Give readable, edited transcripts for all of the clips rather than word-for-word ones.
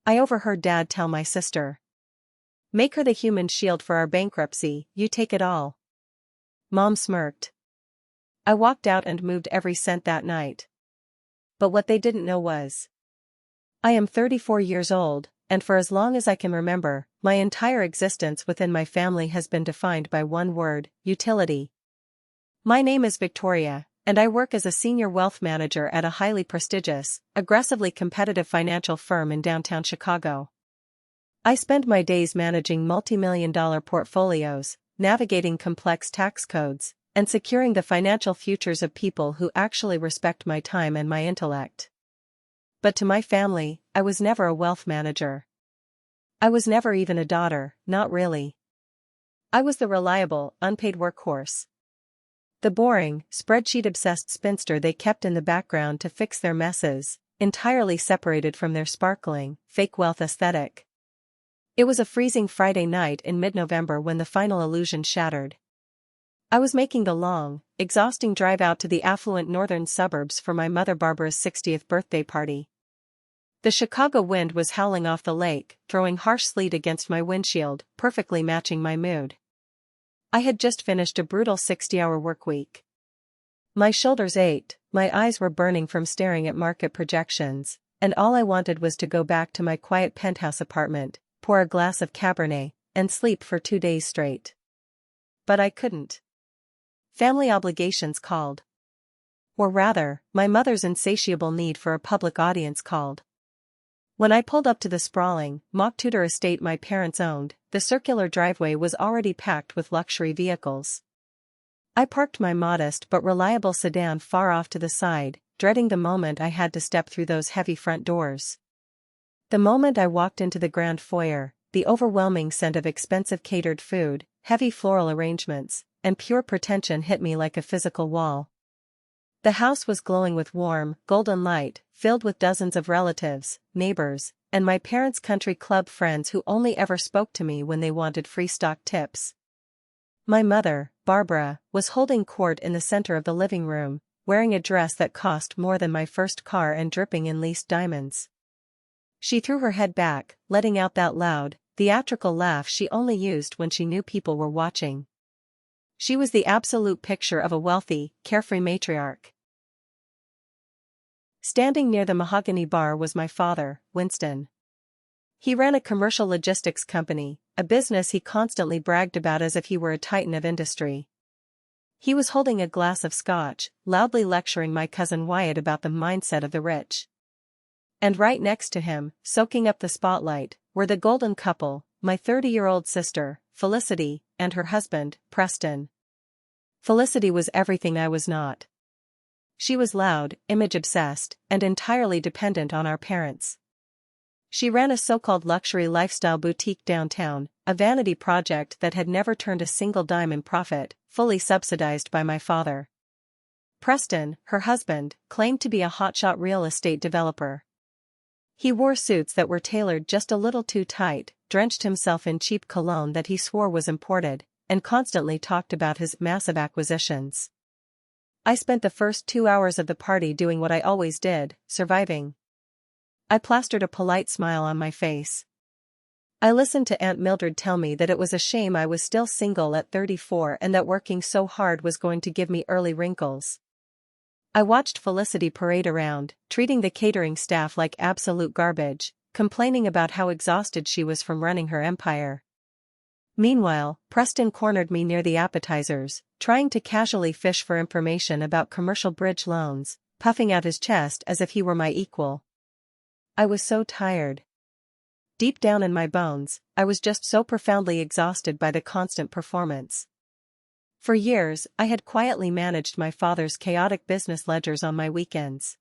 I overheard Dad tell my sister. Make her the human shield for our bankruptcy, you take it all. Mom smirked. I walked out and moved every cent that night. But what they didn't know was, I am 34 years old, and for as long as I can remember, my entire existence within my family has been defined by one word: utility. My name is Victoria, and I work as a senior wealth manager at a highly prestigious, aggressively competitive financial firm in downtown Chicago. I spend my days managing multi-million-dollar portfolios, navigating complex tax codes, and securing the financial futures of people who actually respect my time and my intellect. But to my family, I was never a wealth manager. I was never even a daughter, not really. I was the reliable, unpaid workhorse. The boring, spreadsheet-obsessed spinster they kept in the background to fix their messes, entirely separated from their sparkling, fake wealth aesthetic. It was a freezing Friday night in mid-November when the final illusion shattered. I was making the long, exhausting drive out to the affluent northern suburbs for my mother Barbara's 60th birthday party. The Chicago wind was howling off the lake, throwing harsh sleet against my windshield, perfectly matching my mood. I had just finished a brutal 60-hour work week. My shoulders ached, my eyes were burning from staring at market projections, and all I wanted was to go back to my quiet penthouse apartment, pour a glass of Cabernet, and sleep for 2 days straight. But I couldn't. Family obligations called. Or rather, my mother's insatiable need for a public audience called. When I pulled up to the sprawling, mock Tudor estate my parents owned, the circular driveway was already packed with luxury vehicles. I parked my modest but reliable sedan far off to the side, dreading the moment I had to step through those heavy front doors. The moment I walked into the grand foyer, the overwhelming scent of expensive catered food, heavy floral arrangements, and pure pretension hit me like a physical wall. The house was glowing with warm, golden light, filled with dozens of relatives, neighbors, and my parents' country club friends who only ever spoke to me when they wanted free stock tips. My mother, Barbara, was holding court in the center of the living room, wearing a dress that cost more than my first car and dripping in leased diamonds. She threw her head back, letting out that loud, theatrical laugh she only used when she knew people were watching. She was the absolute picture of a wealthy, carefree matriarch. Standing near the mahogany bar was my father, Winston. He ran a commercial logistics company, a business he constantly bragged about as if he were a titan of industry. He was holding a glass of scotch, loudly lecturing my cousin Wyatt about the mindset of the rich. And right next to him, soaking up the spotlight, were the golden couple, my 30-year-old sister, Felicity, and her husband, Preston. Felicity was everything I was not. She was loud, image-obsessed, and entirely dependent on our parents. She ran a so-called luxury lifestyle boutique downtown, a vanity project that had never turned a single dime in profit, fully subsidized by my father. Preston, her husband, claimed to be a hotshot real estate developer. He wore suits that were tailored just a little too tight, drenched himself in cheap cologne that he swore was imported, and constantly talked about his massive acquisitions. I spent the first 2 hours of the party doing what I always did, surviving. I plastered a polite smile on my face. I listened to Aunt Mildred tell me that it was a shame I was still single at 34 and that working so hard was going to give me early wrinkles. I watched Felicity parade around, treating the catering staff like absolute garbage, complaining about how exhausted she was from running her empire. Meanwhile, Preston cornered me near the appetizers, trying to casually fish for information about commercial bridge loans, puffing out his chest as if he were my equal. I was so tired. Deep down in my bones, I was just so profoundly exhausted by the constant performance. For years, I had quietly managed my father's chaotic business ledgers on my weekends.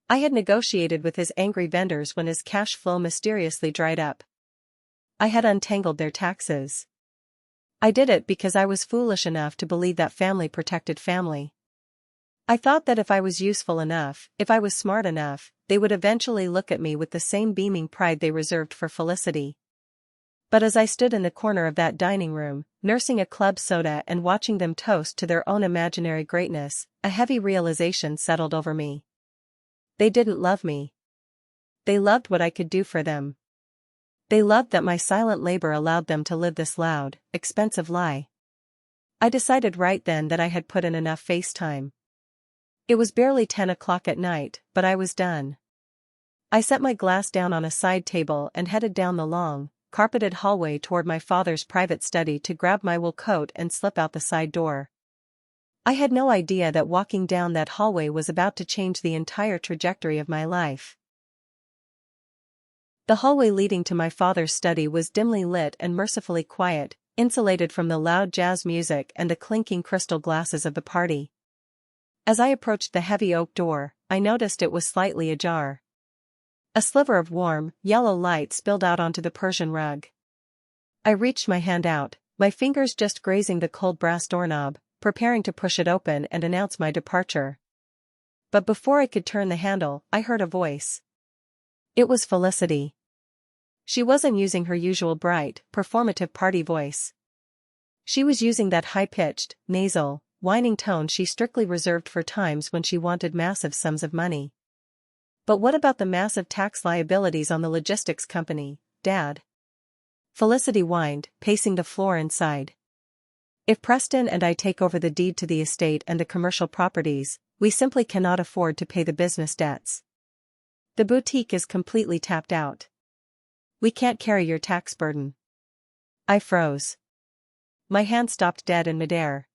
I had negotiated with his angry vendors when his cash flow mysteriously dried up. I had untangled their taxes. I did it because I was foolish enough to believe that family protected family. I thought that if I was useful enough, if I was smart enough, they would eventually look at me with the same beaming pride they reserved for Felicity. But as I stood in the corner of that dining room, nursing a club soda and watching them toast to their own imaginary greatness, a heavy realization settled over me. They didn't love me. They loved what I could do for them. They loved that my silent labor allowed them to live this loud, expensive lie. I decided right then that I had put in enough face time. It was barely 10 o'clock at night, but I was done. I set my glass down on a side table and headed down the long, carpeted hallway toward my father's private study to grab my wool coat and slip out the side door. I had no idea that walking down that hallway was about to change the entire trajectory of my life. The hallway leading to my father's study was dimly lit and mercifully quiet, insulated from the loud jazz music and the clinking crystal glasses of the party. As I approached the heavy oak door, I noticed it was slightly ajar. A sliver of warm, yellow light spilled out onto the Persian rug. I reached my hand out, my fingers just grazing the cold brass doorknob, preparing to push it open and announce my departure. But before I could turn the handle, I heard a voice. It was Felicity. She wasn't using her usual bright, performative party voice. She was using that high-pitched, nasal, whining tone she strictly reserved for times when she wanted massive sums of money. But what about the massive tax liabilities on the logistics company, Dad? Felicity whined, pacing the floor inside. If Preston and I take over the deed to the estate and the commercial properties, we simply cannot afford to pay the business debts. The boutique is completely tapped out. We can't carry your tax burden. I froze. My hand stopped dead in midair.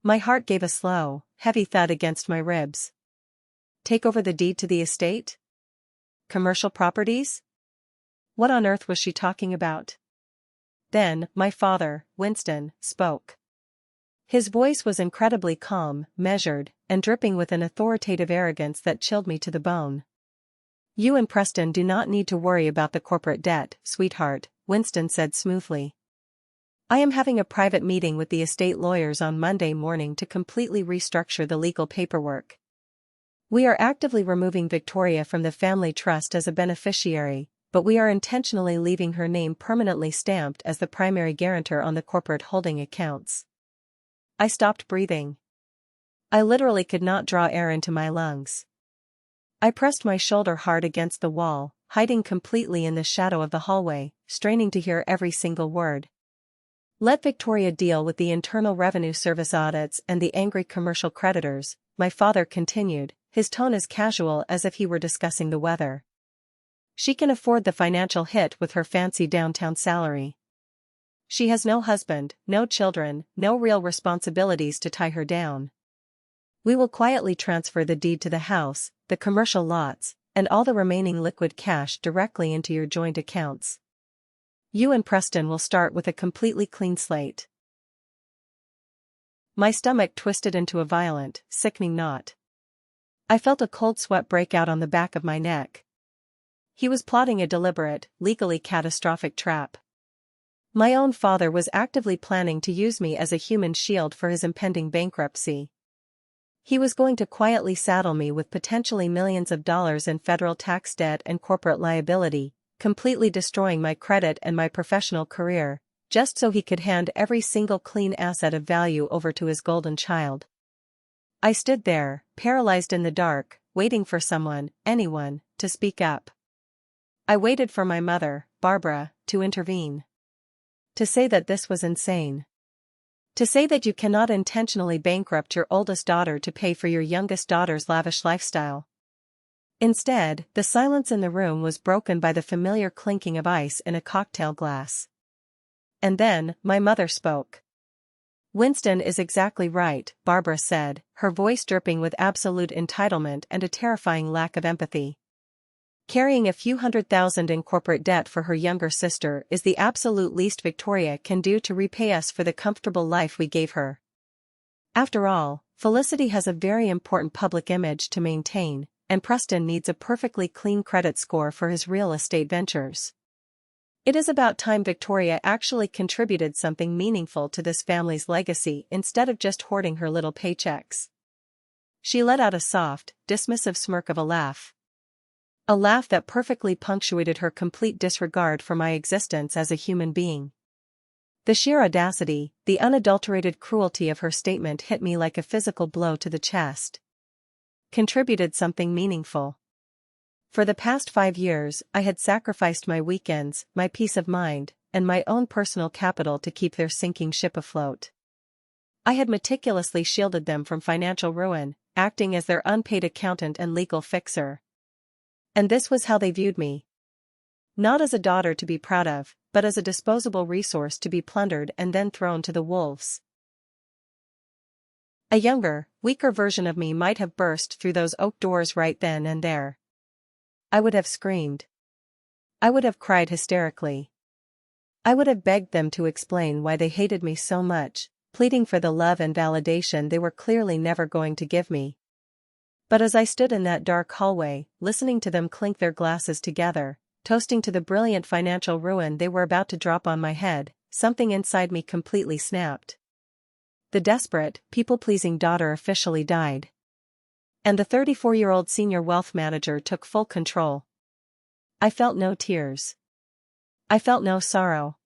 My heart gave a slow, heavy thud against my ribs. Take over the deed to the estate? Commercial properties? What on earth was she talking about? Then, my father, Winston, spoke. His voice was incredibly calm, measured, and dripping with an authoritative arrogance that chilled me to the bone. You and Preston do not need to worry about the corporate debt, sweetheart, Winston said smoothly. I am having a private meeting with the estate lawyers on Monday morning to completely restructure the legal paperwork. We are actively removing Victoria from the family trust as a beneficiary, but we are intentionally leaving her name permanently stamped as the primary guarantor on the corporate holding accounts. I stopped breathing. I literally could not draw air into my lungs. I pressed my shoulder hard against the wall, hiding completely in the shadow of the hallway, straining to hear every single word. Let Victoria deal with the Internal Revenue Service audits and the angry commercial creditors, my father continued, his tone as casual as if he were discussing the weather. She can afford the financial hit with her fancy downtown salary. She has no husband, no children, no real responsibilities to tie her down. We will quietly transfer the deed to the house, the commercial lots, and all the remaining liquid cash directly into your joint accounts. You and Preston will start with a completely clean slate. My stomach twisted into a violent, sickening knot. I felt a cold sweat break out on the back of my neck. He was plotting a deliberate, legally catastrophic trap. My own father was actively planning to use me as a human shield for his impending bankruptcy. He was going to quietly saddle me with potentially millions of dollars in federal tax debt and corporate liability, completely destroying my credit and my professional career, just so he could hand every single clean asset of value over to his golden child. I stood there, paralyzed in the dark, waiting for someone, anyone, to speak up. I waited for my mother, Barbara, to intervene. To say that this was insane. To say that you cannot intentionally bankrupt your oldest daughter to pay for your youngest daughter's lavish lifestyle. Instead, the silence in the room was broken by the familiar clinking of ice in a cocktail glass. And then, my mother spoke. Winston is exactly right, Barbara said, her voice dripping with absolute entitlement and a terrifying lack of empathy. Carrying a few $100,000 in corporate debt for her younger sister is the absolute least Victoria can do to repay us for the comfortable life we gave her. After all, Felicity has a very important public image to maintain, and Preston needs a perfectly clean credit score for his real estate ventures. It is about time Victoria actually contributed something meaningful to this family's legacy instead of just hoarding her little paychecks. She let out a soft, dismissive smirk of a laugh. A laugh that perfectly punctuated her complete disregard for my existence as a human being. The sheer audacity, the unadulterated cruelty of her statement hit me like a physical blow to the chest. Contributed something meaningful. For the past 5 years, I had sacrificed my weekends, my peace of mind, and my own personal capital to keep their sinking ship afloat. I had meticulously shielded them from financial ruin, acting as their unpaid accountant and legal fixer. And this was how they viewed me. Not as a daughter to be proud of, but as a disposable resource to be plundered and then thrown to the wolves. A younger, weaker version of me might have burst through those oak doors right then and there. I would have screamed. I would have cried hysterically. I would have begged them to explain why they hated me so much, pleading for the love and validation they were clearly never going to give me. But as I stood in that dark hallway, listening to them clink their glasses together, toasting to the brilliant financial ruin they were about to drop on my head, something inside me completely snapped. The desperate, people-pleasing daughter officially died. And the 34-year-old senior wealth manager took full control. I felt no tears. I felt no sorrow.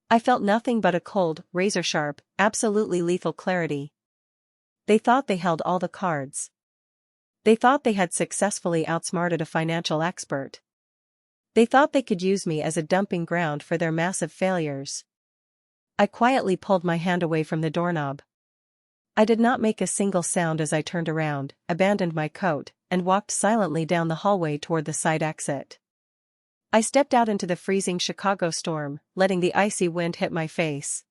I felt nothing but a cold, razor-sharp, absolutely lethal clarity. They thought they held all the cards. They thought they had successfully outsmarted a financial expert. They thought they could use me as a dumping ground for their massive failures. I quietly pulled my hand away from the doorknob. I did not make a single sound as I turned around, abandoned my coat, and walked silently down the hallway toward the side exit. I stepped out into the freezing Chicago storm, letting the icy wind hit my face.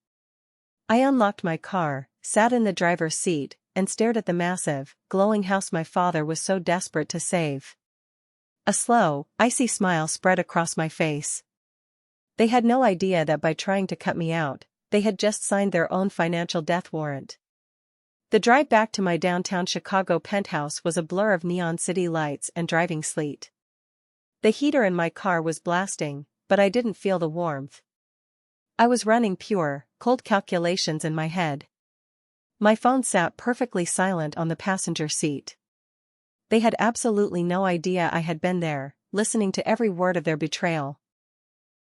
I unlocked my car, sat in the driver's seat, and stared at the massive, glowing house my father was so desperate to save. A slow, icy smile spread across my face. They had no idea that by trying to cut me out, they had just signed their own financial death warrant. The drive back to my downtown Chicago penthouse was a blur of neon city lights and driving sleet. The heater in my car was blasting, but I didn't feel the warmth. I was running pure, cold calculations in my head. My phone sat perfectly silent on the passenger seat. They had absolutely no idea I had been there, listening to every word of their betrayal.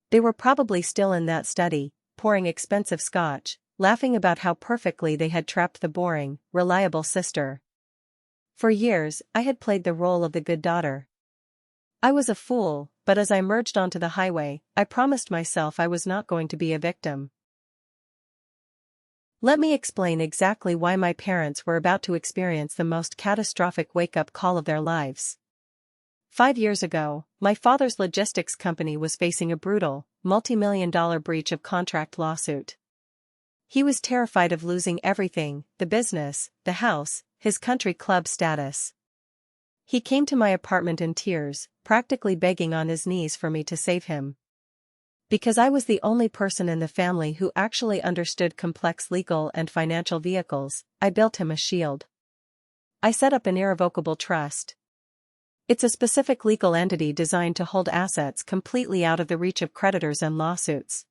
They were probably still in that study, pouring expensive scotch, laughing about how perfectly they had trapped the boring, reliable sister. For years, I had played the role of the good daughter. I was a fool, but as I merged onto the highway, I promised myself I was not going to be a victim. Let me explain exactly why my parents were about to experience the most catastrophic wake-up call of their lives. 5 years ago, my father's logistics company was facing a brutal, multi-million-dollar breach of contract lawsuit. He was terrified of losing everything, the business, the house, his country club status. He came to my apartment in tears, practically begging on his knees for me to save him. Because I was the only person in the family who actually understood complex legal and financial vehicles, I built him a shield. I set up an irrevocable trust. It's a specific legal entity designed to hold assets completely out of the reach of creditors and lawsuits.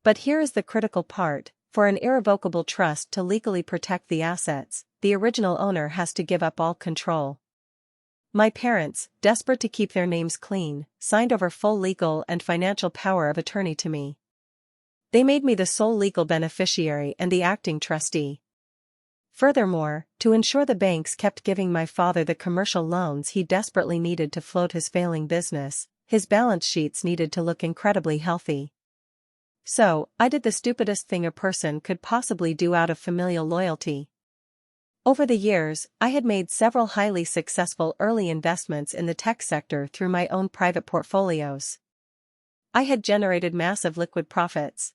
But here is the critical part: for an irrevocable trust to legally protect the assets, the original owner has to give up all control. My parents, desperate to keep their names clean, signed over full legal and financial power of attorney to me. They made me the sole legal beneficiary and the acting trustee. Furthermore, to ensure the banks kept giving my father the commercial loans he desperately needed to float his failing business, his balance sheets needed to look incredibly healthy. So, I did the stupidest thing a person could possibly do out of familial loyalty. Over the years, I had made several highly successful early investments in the tech sector through my own private portfolios. I had generated massive liquid profits.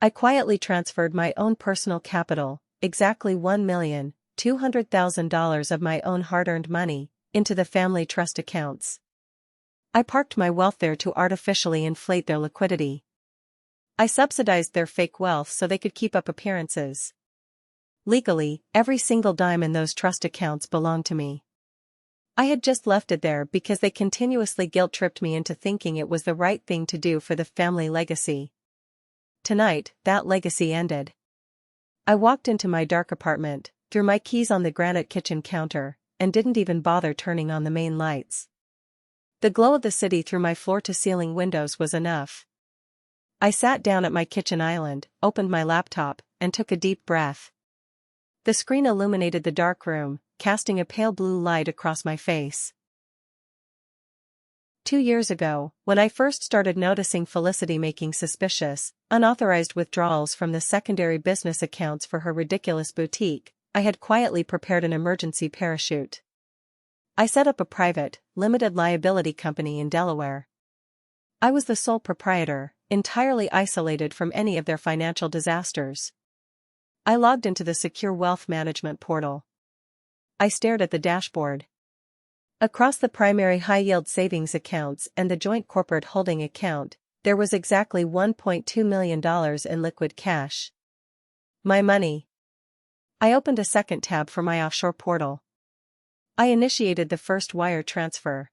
I quietly transferred my own personal capital, exactly $1,200,000 of my own hard-earned money, into the family trust accounts. I parked my wealth there to artificially inflate their liquidity. I subsidized their fake wealth so they could keep up appearances. Legally, every single dime in those trust accounts belonged to me. I had just left it there because they continuously guilt-tripped me into thinking it was the right thing to do for the family legacy. Tonight, that legacy ended. I walked into my dark apartment, threw my keys on the granite kitchen counter, and didn't even bother turning on the main lights. The glow of the city through my floor-to-ceiling windows was enough. I sat down at my kitchen island, opened my laptop, and took a deep breath. The screen illuminated the dark room, casting a pale blue light across my face. 2 years ago, when I first started noticing Felicity making suspicious, unauthorized withdrawals from the secondary business accounts for her ridiculous boutique, I had quietly prepared an emergency parachute. I set up a private, limited liability company in Delaware. I was the sole proprietor, entirely isolated from any of their financial disasters. I logged into the secure wealth management portal. I stared at the dashboard. Across the primary high-yield savings accounts and the joint corporate holding account, there was exactly $1.2 million in liquid cash. My money. I opened a second tab for my offshore portal. I initiated the first wire transfer.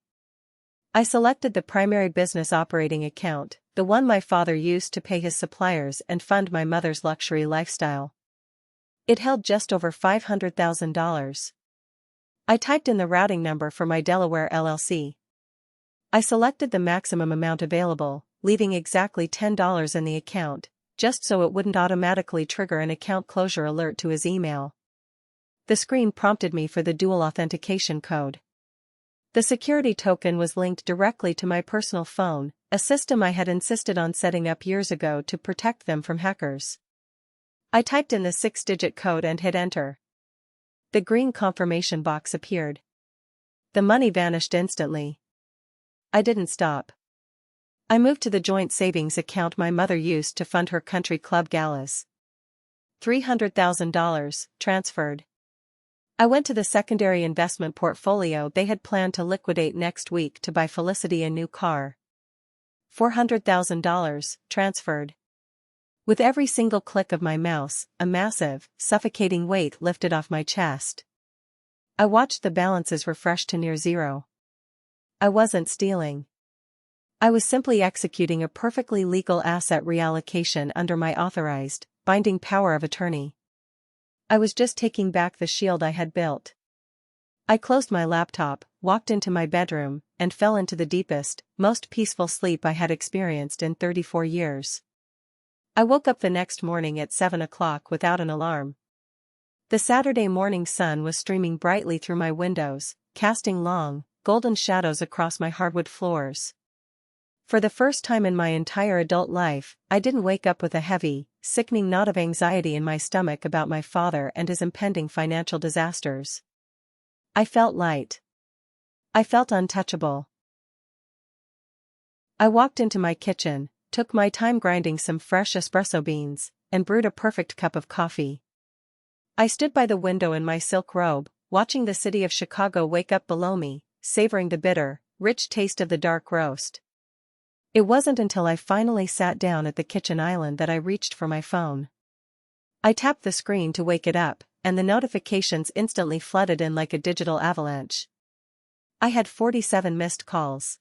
I selected the primary business operating account, the one my father used to pay his suppliers and fund my mother's luxury lifestyle. It held just over $500,000. I typed in the routing number for my Delaware LLC. I selected the maximum amount available, leaving exactly $10 in the account, just so it wouldn't automatically trigger an account closure alert to his email. The screen prompted me for the dual authentication code. The security token was linked directly to my personal phone, a system I had insisted on setting up years ago to protect them from hackers. I typed in the 6-digit code and hit enter. The green confirmation box appeared. The money vanished instantly. I didn't stop. I moved to the joint savings account my mother used to fund her country club galas. $300,000, transferred. I went to the secondary investment portfolio they had planned to liquidate next week to buy Felicity a new car. $400,000, transferred. With every single click of my mouse, a massive, suffocating weight lifted off my chest. I watched the balances refresh to near zero. I wasn't stealing. I was simply executing a perfectly legal asset reallocation under my authorized, binding power of attorney. I was just taking back the shield I had built. I closed my laptop, walked into my bedroom, and fell into the deepest, most peaceful sleep I had experienced in 34 years. I woke up the next morning at 7 o'clock without an alarm. The Saturday morning sun was streaming brightly through my windows, casting long, golden shadows across my hardwood floors. For the first time in my entire adult life, I didn't wake up with a heavy, sickening knot of anxiety in my stomach about my father and his impending financial disasters. I felt light. I felt untouchable. I walked into my kitchen, took my time grinding some fresh espresso beans, and brewed a perfect cup of coffee. I stood by the window in my silk robe, watching the city of Chicago wake up below me, savoring the bitter, rich taste of the dark roast. It wasn't until I finally sat down at the kitchen island that I reached for my phone. I tapped the screen to wake it up, and the notifications instantly flooded in like a digital avalanche. I had 47 missed calls.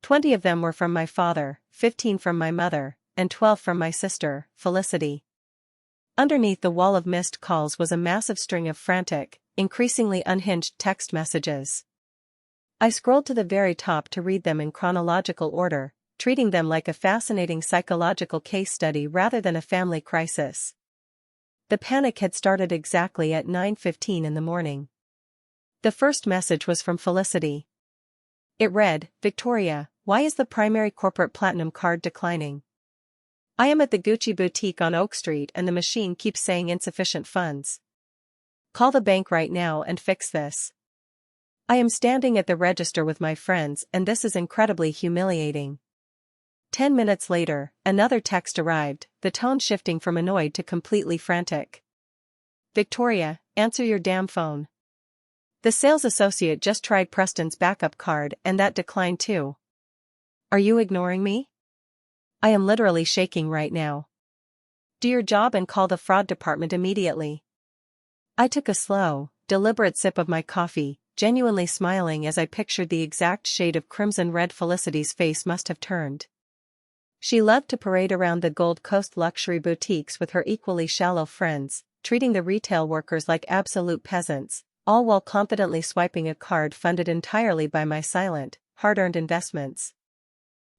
20 of them were from my father, 15 from my mother, and 12 from my sister, Felicity. Underneath the wall of missed calls was a massive string of frantic, increasingly unhinged text messages. I scrolled to the very top to read them in chronological order, treating them like a fascinating psychological case study rather than a family crisis. The panic had started exactly at 9:15 in the morning. The first message was from Felicity. It read, "Victoria, why is the primary corporate platinum card declining? I am at the Gucci boutique on Oak Street and the machine keeps saying insufficient funds. Call the bank right now and fix this. I am standing at the register with my friends and this is incredibly humiliating." 10 minutes later, another text arrived, the tone shifting from annoyed to completely frantic. "Victoria, answer your damn phone. The sales associate just tried Preston's backup card and that declined too. Are you ignoring me? I am literally shaking right now. Do your job and call the fraud department immediately." I took a slow, deliberate sip of my coffee, genuinely smiling as I pictured the exact shade of crimson-red Felicity's face must have turned. She loved to parade around the Gold Coast luxury boutiques with her equally shallow friends, treating the retail workers like absolute peasants, all while confidently swiping a card funded entirely by my silent, hard-earned investments.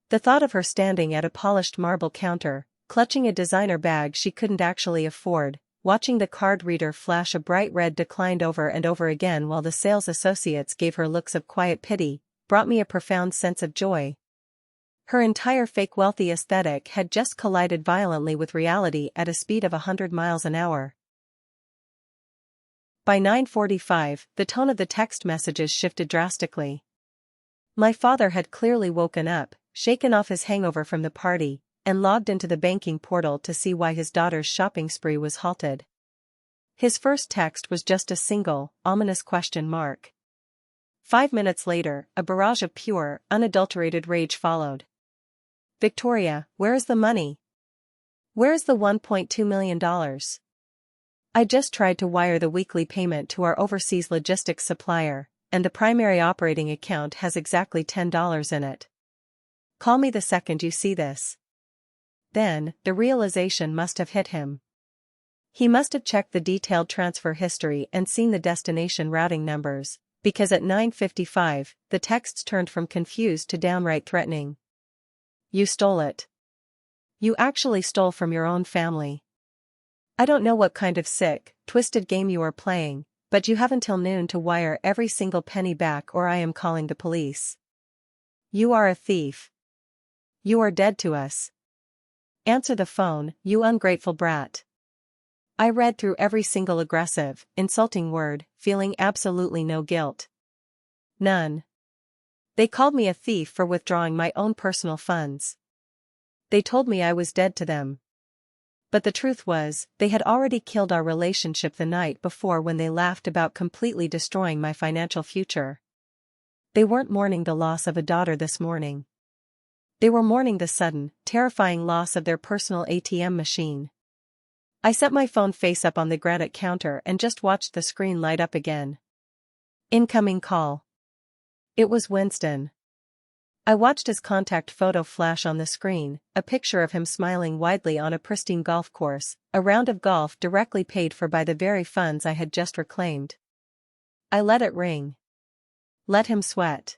The thought of her standing at a polished marble counter, clutching a designer bag she couldn't actually afford, watching the card reader flash a bright red declined over and over again while the sales associates gave her looks of quiet pity, brought me a profound sense of joy. Her entire fake wealthy aesthetic had just collided violently with reality at a speed of 100 miles an hour. By 9:45, the tone of the text messages shifted drastically. My father had clearly woken up, shaken off his hangover from the party, and logged into the banking portal to see why his daughter's shopping spree was halted. His first text was just a single, ominous question mark. 5 minutes later, a barrage of pure, unadulterated rage followed. Victoria, where is the money? Where is the $1.2 million? I just tried to wire the weekly payment to our overseas logistics supplier, and the primary operating account has exactly $10 in it. Call me the second you see this. Then, the realization must have hit him. He must have checked the detailed transfer history and seen the destination routing numbers, because at 9:55, the texts turned from confused to downright threatening. You stole it. You actually stole from your own family. I don't know what kind of sick, twisted game you are playing, but you have until noon to wire every single penny back or I am calling the police. You are a thief. You are dead to us. Answer the phone, you ungrateful brat. I read through every single aggressive, insulting word, feeling absolutely no guilt. None. They called me a thief for withdrawing my own personal funds. They told me I was dead to them. But the truth was, they had already killed our relationship the night before when they laughed about completely destroying my financial future. They weren't mourning the loss of a daughter this morning. They were mourning the sudden, terrifying loss of their personal ATM machine. I set my phone face up on the granite counter and just watched the screen light up again. Incoming call. It was Winston. I watched his contact photo flash on the screen, a picture of him smiling widely on a pristine golf course, a round of golf directly paid for by the very funds I had just reclaimed. I let it ring. Let him sweat.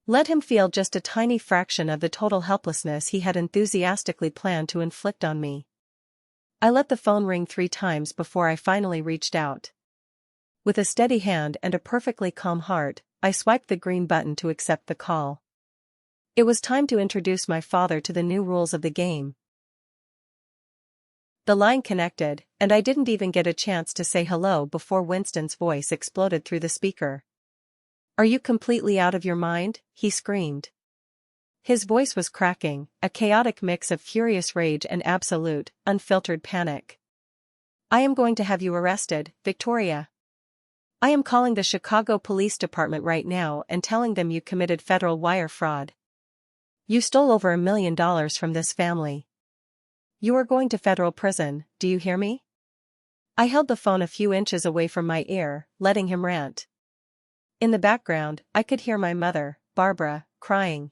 Let him feel just a tiny fraction of the total helplessness he had enthusiastically planned to inflict on me. I let the phone ring 3 times before I finally reached out. With a steady hand and a perfectly calm heart, I swiped the green button to accept the call. It was time to introduce my father to the new rules of the game. The line connected, and I didn't even get a chance to say hello before Winston's voice exploded through the speaker. Are you completely out of your mind? He screamed. His voice was cracking, a chaotic mix of furious rage and absolute, unfiltered panic. I am going to have you arrested, Victoria. I am calling the Chicago Police Department right now and telling them you committed federal wire fraud. You stole over $1 million from this family. You are going to federal prison, do you hear me? I held the phone a few inches away from my ear, letting him rant. In the background, I could hear my mother, Barbara, crying.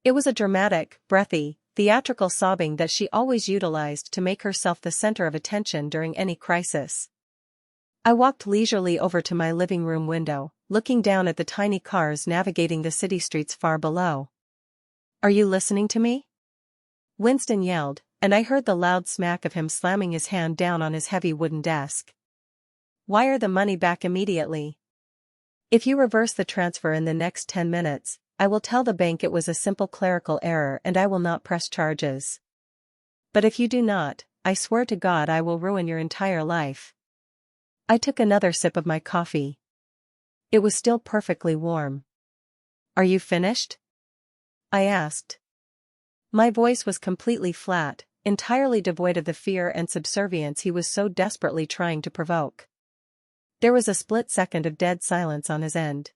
It was a dramatic, breathy, theatrical sobbing that she always utilized to make herself the center of attention during any crisis. I walked leisurely over to my living room window, looking down at the tiny cars navigating the city streets far below. Are you listening to me? Winston yelled, and I heard the loud smack of him slamming his hand down on his heavy wooden desk. Wire the money back immediately. If you reverse the transfer in the next 10 minutes, I will tell the bank it was a simple clerical error and I will not press charges. But if you do not, I swear to God I will ruin your entire life. I took another sip of my coffee. It was still perfectly warm. Are you finished? I asked. My voice was completely flat, entirely devoid of the fear and subservience he was so desperately trying to provoke. There was a split second of dead silence on his end.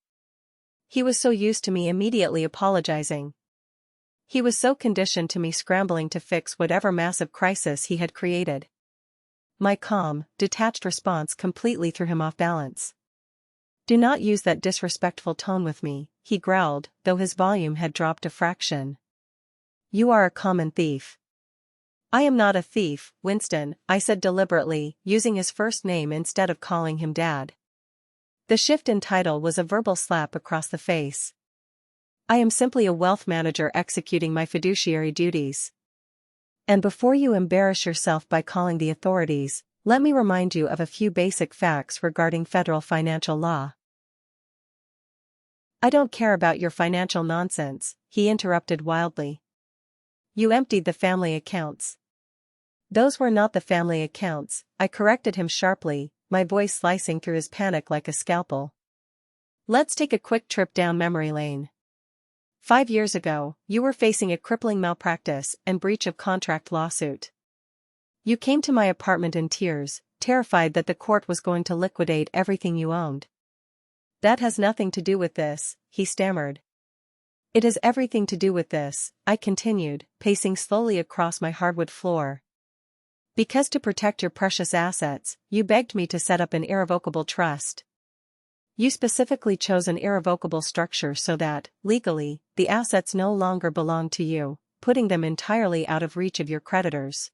He was so used to me immediately apologizing. He was so conditioned to me scrambling to fix whatever massive crisis he had created. My calm, detached response completely threw him off balance. Do not use that disrespectful tone with me, he growled, though his volume had dropped a fraction. You are a common thief. I am not a thief, Winston, I said deliberately, using his first name instead of calling him Dad. The shift in title was a verbal slap across the face. I am simply a wealth manager executing my fiduciary duties. And before you embarrass yourself by calling the authorities, let me remind you of a few basic facts regarding federal financial law. I don't care about your financial nonsense, he interrupted wildly. You emptied the family accounts. Those were not the family accounts, I corrected him sharply, my voice slicing through his panic like a scalpel. Let's take a quick trip down memory lane. 5 years ago, you were facing a crippling malpractice and breach of contract lawsuit. You came to my apartment in tears, terrified that the court was going to liquidate everything you owned. That has nothing to do with this, he stammered. It has everything to do with this, I continued, pacing slowly across my hardwood floor. Because to protect your precious assets, you begged me to set up an irrevocable trust. You specifically chose an irrevocable structure so that, legally, the assets no longer belong to you, putting them entirely out of reach of your creditors.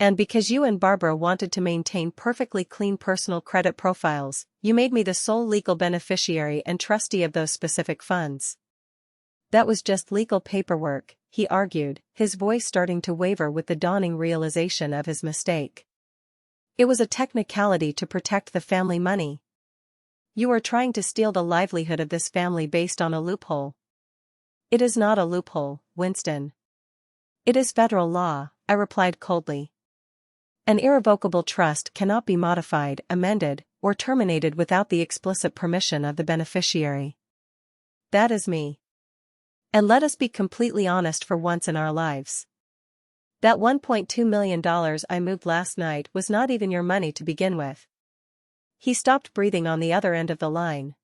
And because you and Barbara wanted to maintain perfectly clean personal credit profiles, you made me the sole legal beneficiary and trustee of those specific funds. That was just legal paperwork, he argued, his voice starting to waver with the dawning realization of his mistake. It was a technicality to protect the family money. You are trying to steal the livelihood of this family based on a loophole. It is not a loophole, Winston. It is federal law, I replied coldly. An irrevocable trust cannot be modified, amended, or terminated without the explicit permission of the beneficiary. That is me. And let us be completely honest for once in our lives. That $1.2 million I moved last night was not even your money to begin with. He stopped breathing on the other end of the line.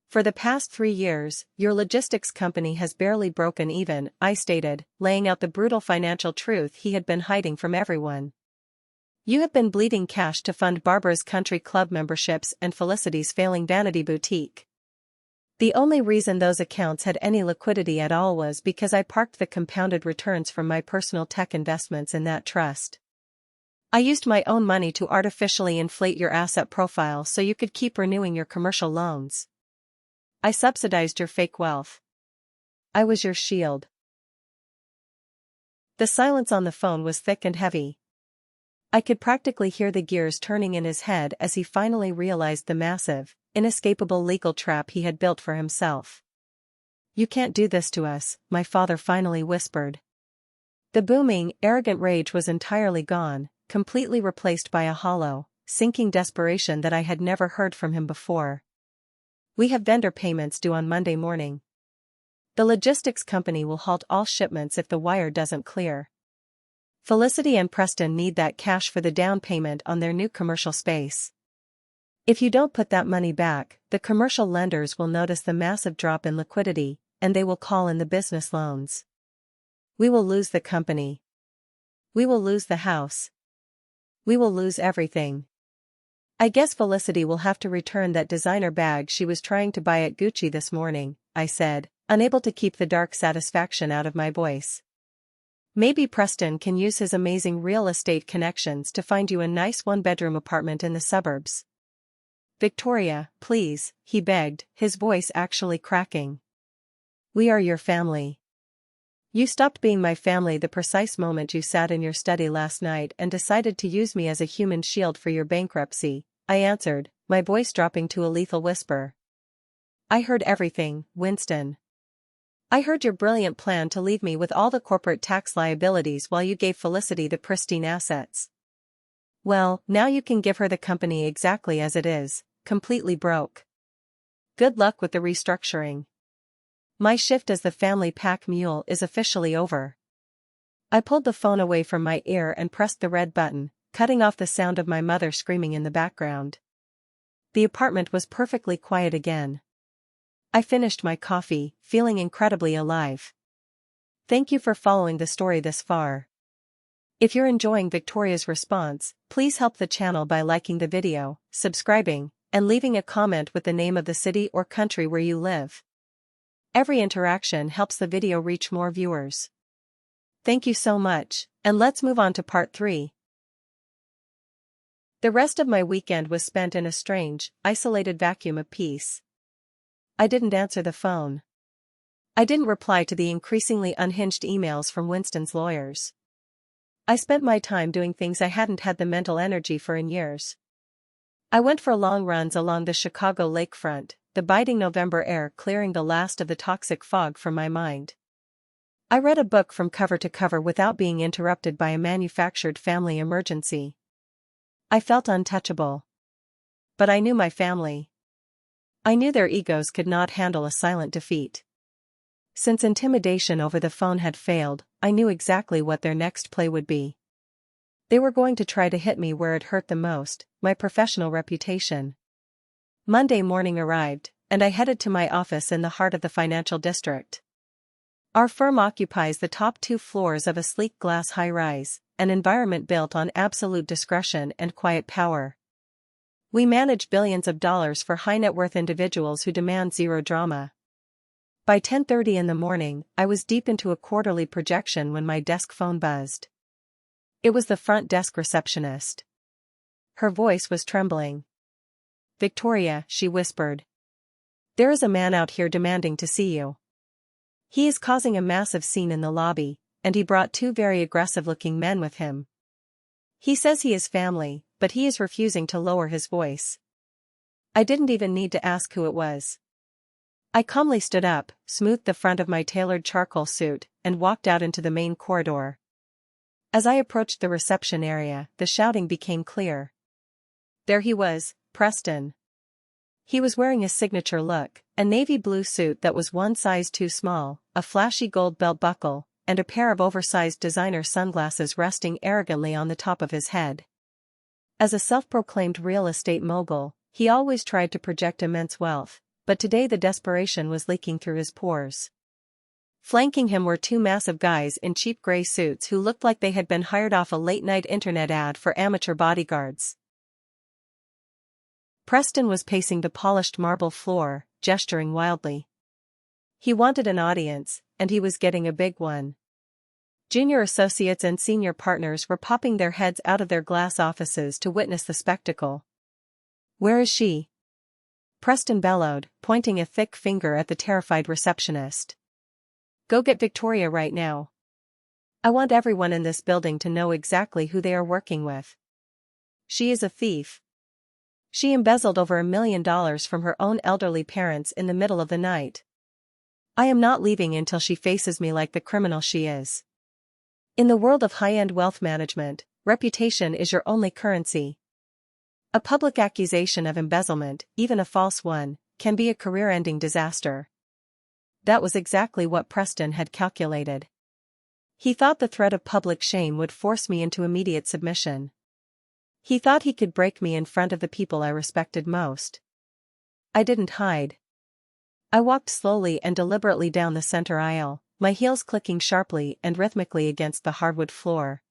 For the past 3 years, your logistics company has barely broken even, I stated, laying out the brutal financial truth he had been hiding from everyone. You have been bleeding cash to fund Barbara's country club memberships and Felicity's failing vanity boutique. The only reason those accounts had any liquidity at all was because I parked the compounded returns from my personal tech investments in that trust. I used my own money to artificially inflate your asset profile so you could keep renewing your commercial loans. I subsidized your fake wealth. I was your shield. The silence on the phone was thick and heavy. I could practically hear the gears turning in his head as he finally realized the massive, inescapable legal trap he had built for himself. You can't do this to us, my father finally whispered. The booming, arrogant rage was entirely gone, completely replaced by a hollow, sinking desperation that I had never heard from him before. We have vendor payments due on Monday morning. The logistics company will halt all shipments if the wire doesn't clear. Felicity and Preston need that cash for the down payment on their new commercial space. If you don't put that money back, the commercial lenders will notice the massive drop in liquidity, and they will call in the business loans. We will lose the company. We will lose the house. We will lose everything. I guess Felicity will have to return that designer bag she was trying to buy at Gucci this morning, I said, unable to keep the dark satisfaction out of my voice. Maybe Preston can use his amazing real estate connections to find you a nice one-bedroom apartment in the suburbs. Victoria, please, he begged, his voice actually cracking. We are your family. You stopped being my family the precise moment you sat in your study last night and decided to use me as a human shield for your bankruptcy, I answered, my voice dropping to a lethal whisper. I heard everything, Winston. I heard your brilliant plan to leave me with all the corporate tax liabilities while you gave Felicity the pristine assets. Well, now you can give her the company exactly as it is, completely broke. Good luck with the restructuring. My shift as the family pack mule is officially over. I pulled the phone away from my ear and pressed the red button, cutting off the sound of my mother screaming in the background. The apartment was perfectly quiet again. I finished my coffee, feeling incredibly alive. Thank you for following the story this far. If you're enjoying Victoria's response, please help the channel by liking the video, subscribing, and leaving a comment with the name of the city or country where you live. Every interaction helps the video reach more viewers. Thank you so much, and let's move on to part 3. The rest of my weekend was spent in a strange, isolated vacuum of peace. I didn't answer the phone. I didn't reply to the increasingly unhinged emails from Winston's lawyers. I spent my time doing things I hadn't had the mental energy for in years. I went for long runs along the Chicago lakefront, the biting November air clearing the last of the toxic fog from my mind. I read a book from cover to cover without being interrupted by a manufactured family emergency. I felt untouchable. But I knew my family. I knew their egos could not handle a silent defeat. Since intimidation over the phone had failed, I knew exactly what their next play would be. They were going to try to hit me where it hurt the most, my professional reputation. Monday morning arrived, and I headed to my office in the heart of the financial district. Our firm occupies the top 2 floors of a sleek glass high-rise, an environment built on absolute discretion and quiet power. We manage billions of dollars for high-net-worth individuals who demand zero drama. By 10:30 in the morning, I was deep into a quarterly projection when my desk phone buzzed. It was the front desk receptionist. Her voice was trembling. "Victoria," she whispered. "There is a man out here demanding to see you. He is causing a massive scene in the lobby, and he brought 2 very aggressive-looking men with him. He says he is family, but he is refusing to lower his voice." I didn't even need to ask who it was. I calmly stood up, smoothed the front of my tailored charcoal suit, and walked out into the main corridor. As I approached the reception area, the shouting became clear. There he was, Preston. He was wearing his signature look, a navy blue suit that was one size too small, a flashy gold belt buckle, and a pair of oversized designer sunglasses resting arrogantly on the top of his head. As a self-proclaimed real estate mogul, he always tried to project immense wealth, but today the desperation was leaking through his pores. Flanking him were 2 massive guys in cheap gray suits who looked like they had been hired off a late-night internet ad for amateur bodyguards. Preston was pacing the polished marble floor, gesturing wildly. He wanted an audience, and he was getting a big one. Junior associates and senior partners were popping their heads out of their glass offices to witness the spectacle. "Where is she?" Preston bellowed, pointing a thick finger at the terrified receptionist. "Go get Victoria right now. I want everyone in this building to know exactly who they are working with. She is a thief. She embezzled over $1 million from her own elderly parents in the middle of the night. I am not leaving until she faces me like the criminal she is." In the world of high-end wealth management, reputation is your only currency. A public accusation of embezzlement, even a false one, can be a career-ending disaster. That was exactly what Preston had calculated. He thought the threat of public shame would force me into immediate submission. He thought he could break me in front of the people I respected most. I didn't hide. I walked slowly and deliberately down the center aisle, my heels clicking sharply and rhythmically against the hardwood floor.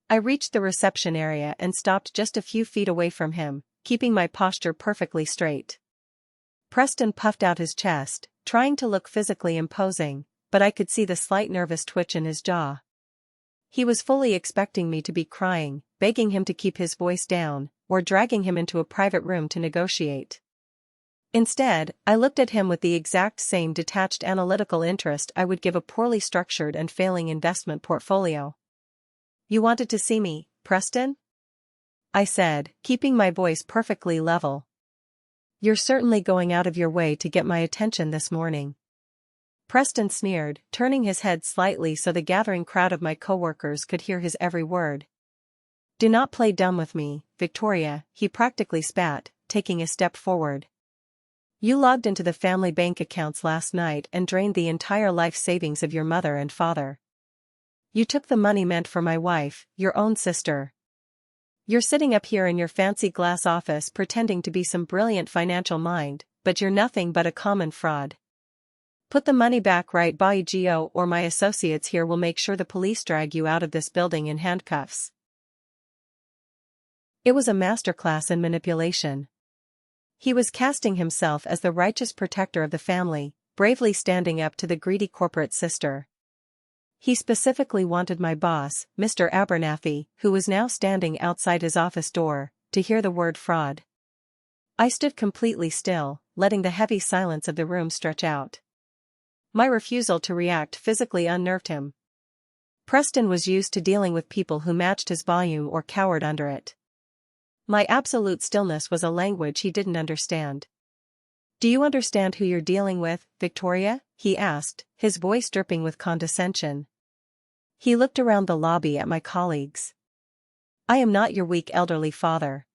I reached the reception area and stopped just a few feet away from him, keeping my posture perfectly straight. Preston puffed out his chest, trying to look physically imposing, but I could see the slight nervous twitch in his jaw. He was fully expecting me to be crying, begging him to keep his voice down, or dragging him into a private room to negotiate. Instead, I looked at him with the exact same detached analytical interest I would give a poorly structured and failing investment portfolio. "You wanted to see me, Preston?" I said, keeping my voice perfectly level. "You're certainly going out of your way to get my attention this morning." Preston sneered, turning his head slightly so the gathering crowd of my coworkers could hear his every word. "Do not play dumb with me, Victoria," he practically spat, taking a step forward. "You logged into the family bank accounts last night and drained the entire life savings of your mother and father. You took the money meant for my wife, your own sister. You're sitting up here in your fancy glass office pretending to be some brilliant financial mind, but you're nothing but a common fraud. Put the money back right by Gio, or my associates here will make sure the police drag you out of this building in handcuffs." It was a masterclass in manipulation. He was casting himself as the righteous protector of the family, bravely standing up to the greedy corporate sister. He specifically wanted my boss, Mr. Abernathy, who was now standing outside his office door, to hear the word fraud. I stood completely still, letting the heavy silence of the room stretch out. My refusal to react physically unnerved him. Preston was used to dealing with people who matched his volume or cowered under it. My absolute stillness was a language he didn't understand. Do you understand who you're dealing with, Victoria? He asked, his voice dripping with condescension. He looked around the lobby at my colleagues. I am not your weak elderly father.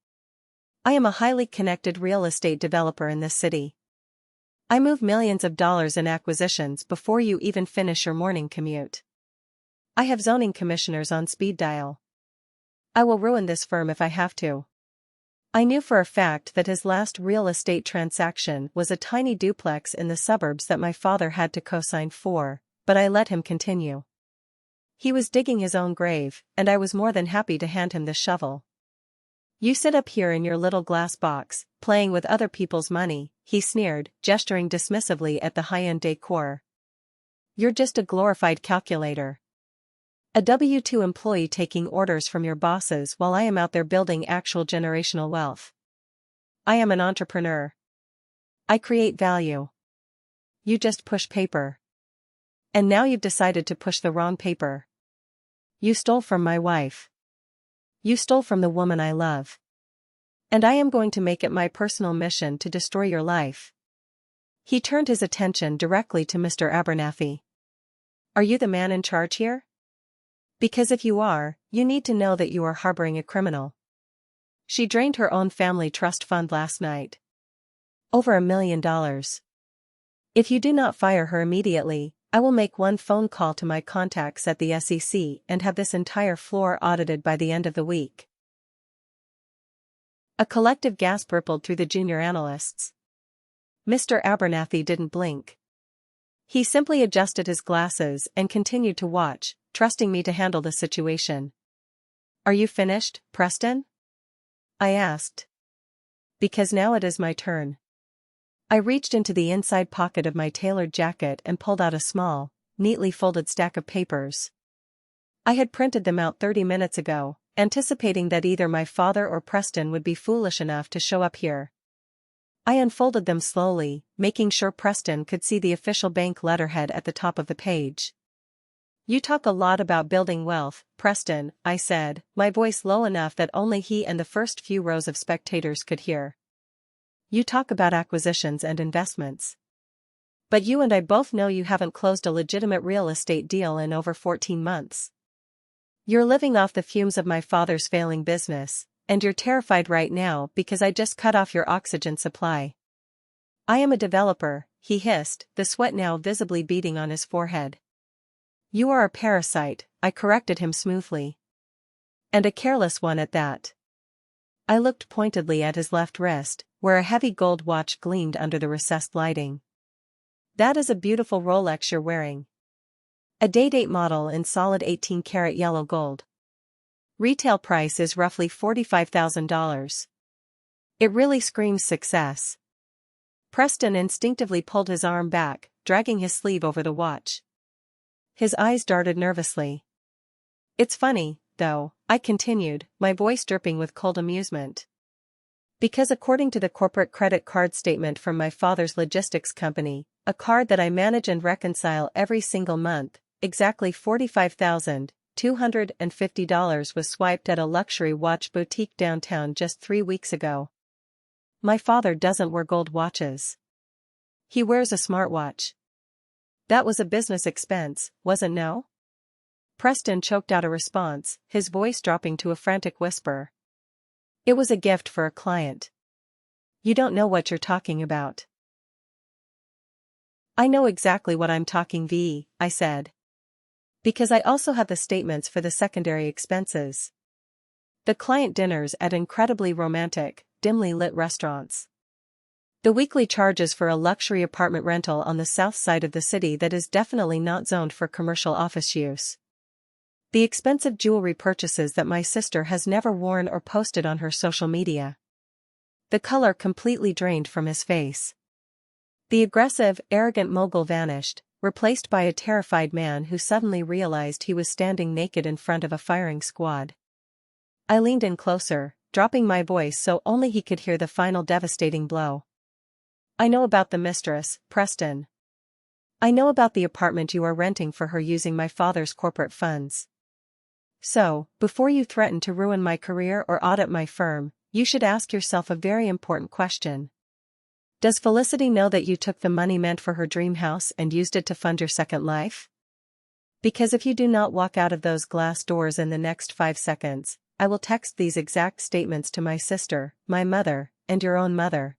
I am a highly connected real estate developer in this city. I move millions of dollars in acquisitions before you even finish your morning commute. I have zoning commissioners on speed dial. I will ruin this firm if I have to. I knew for a fact that his last real estate transaction was a tiny duplex in the suburbs that my father had to co-sign for, but I let him continue. He was digging his own grave, and I was more than happy to hand him the shovel. You sit up here in your little glass box, playing with other people's money, he sneered, gesturing dismissively at the high-end decor. You're just a glorified calculator. A W-2 employee taking orders from your bosses while I am out there building actual generational wealth. I am an entrepreneur. I create value. You just push paper. And now you've decided to push the wrong paper. You stole from my wife. You stole from the woman I love. And I am going to make it my personal mission to destroy your life. He turned his attention directly to Mr. Abernathy. Are you the man in charge here? Because if you are, you need to know that you are harboring a criminal. She drained her own family trust fund last night. Over $1 million. If you do not fire her immediately, I will make one phone call to my contacts at the SEC and have this entire floor audited by the end of the week. A collective gasp rippled through the junior analysts. Mr. Abernathy didn't blink. He simply adjusted his glasses and continued to watch, trusting me to handle the situation. Are you finished, Preston? I asked. Because now it is my turn. I reached into the inside pocket of my tailored jacket and pulled out a small, neatly folded stack of papers. I had printed them out 30 minutes ago, anticipating that either my father or Preston would be foolish enough to show up here. I unfolded them slowly, making sure Preston could see the official bank letterhead at the top of the page. You talk a lot about building wealth, Preston, I said, my voice low enough that only he and the first few rows of spectators could hear. You talk about acquisitions and investments. But you and I both know you haven't closed a legitimate real estate deal in over 14 months. You're living off the fumes of my father's failing business, and you're terrified right now because I just cut off your oxygen supply. I am a developer, he hissed, the sweat now visibly beading on his forehead. You are a parasite, I corrected him smoothly. And a careless one at that. I looked pointedly at his left wrist, where a heavy gold watch gleamed under the recessed lighting. That is a beautiful Rolex you're wearing. A day-date model in solid 18-karat yellow gold. Retail price is roughly $45,000. It really screams success. Preston instinctively pulled his arm back, dragging his sleeve over the watch. His eyes darted nervously. It's funny, though, I continued, my voice dripping with cold amusement. Because according to the corporate credit card statement from my father's logistics company, a card that I manage and reconcile every single month, exactly $45,250 was swiped at a luxury watch boutique downtown just 3 weeks ago. My father doesn't wear gold watches. He wears a smartwatch. That was a business expense, wasn't no? Preston choked out a response, his voice dropping to a frantic whisper. It was a gift for a client. You don't know what you're talking about. I know exactly what I'm talking V, I said. Because I also have the statements for the secondary expenses. The client dinners at incredibly romantic, dimly lit restaurants. The weekly charges for a luxury apartment rental on the south side of the city that is definitely not zoned for commercial office use. The expensive jewelry purchases that my sister has never worn or posted on her social media. The color completely drained from his face. The aggressive, arrogant mogul vanished, replaced by a terrified man who suddenly realized he was standing naked in front of a firing squad. I leaned in closer, dropping my voice so only he could hear the final devastating blow. I know about the mistress, Preston. I know about the apartment you are renting for her using my father's corporate funds. So, before you threaten to ruin my career or audit my firm, you should ask yourself a very important question. Does Felicity know that you took the money meant for her dream house and used it to fund your second life? Because if you do not walk out of those glass doors in the next 5 seconds, I will text these exact statements to my sister, my mother, and your own mother."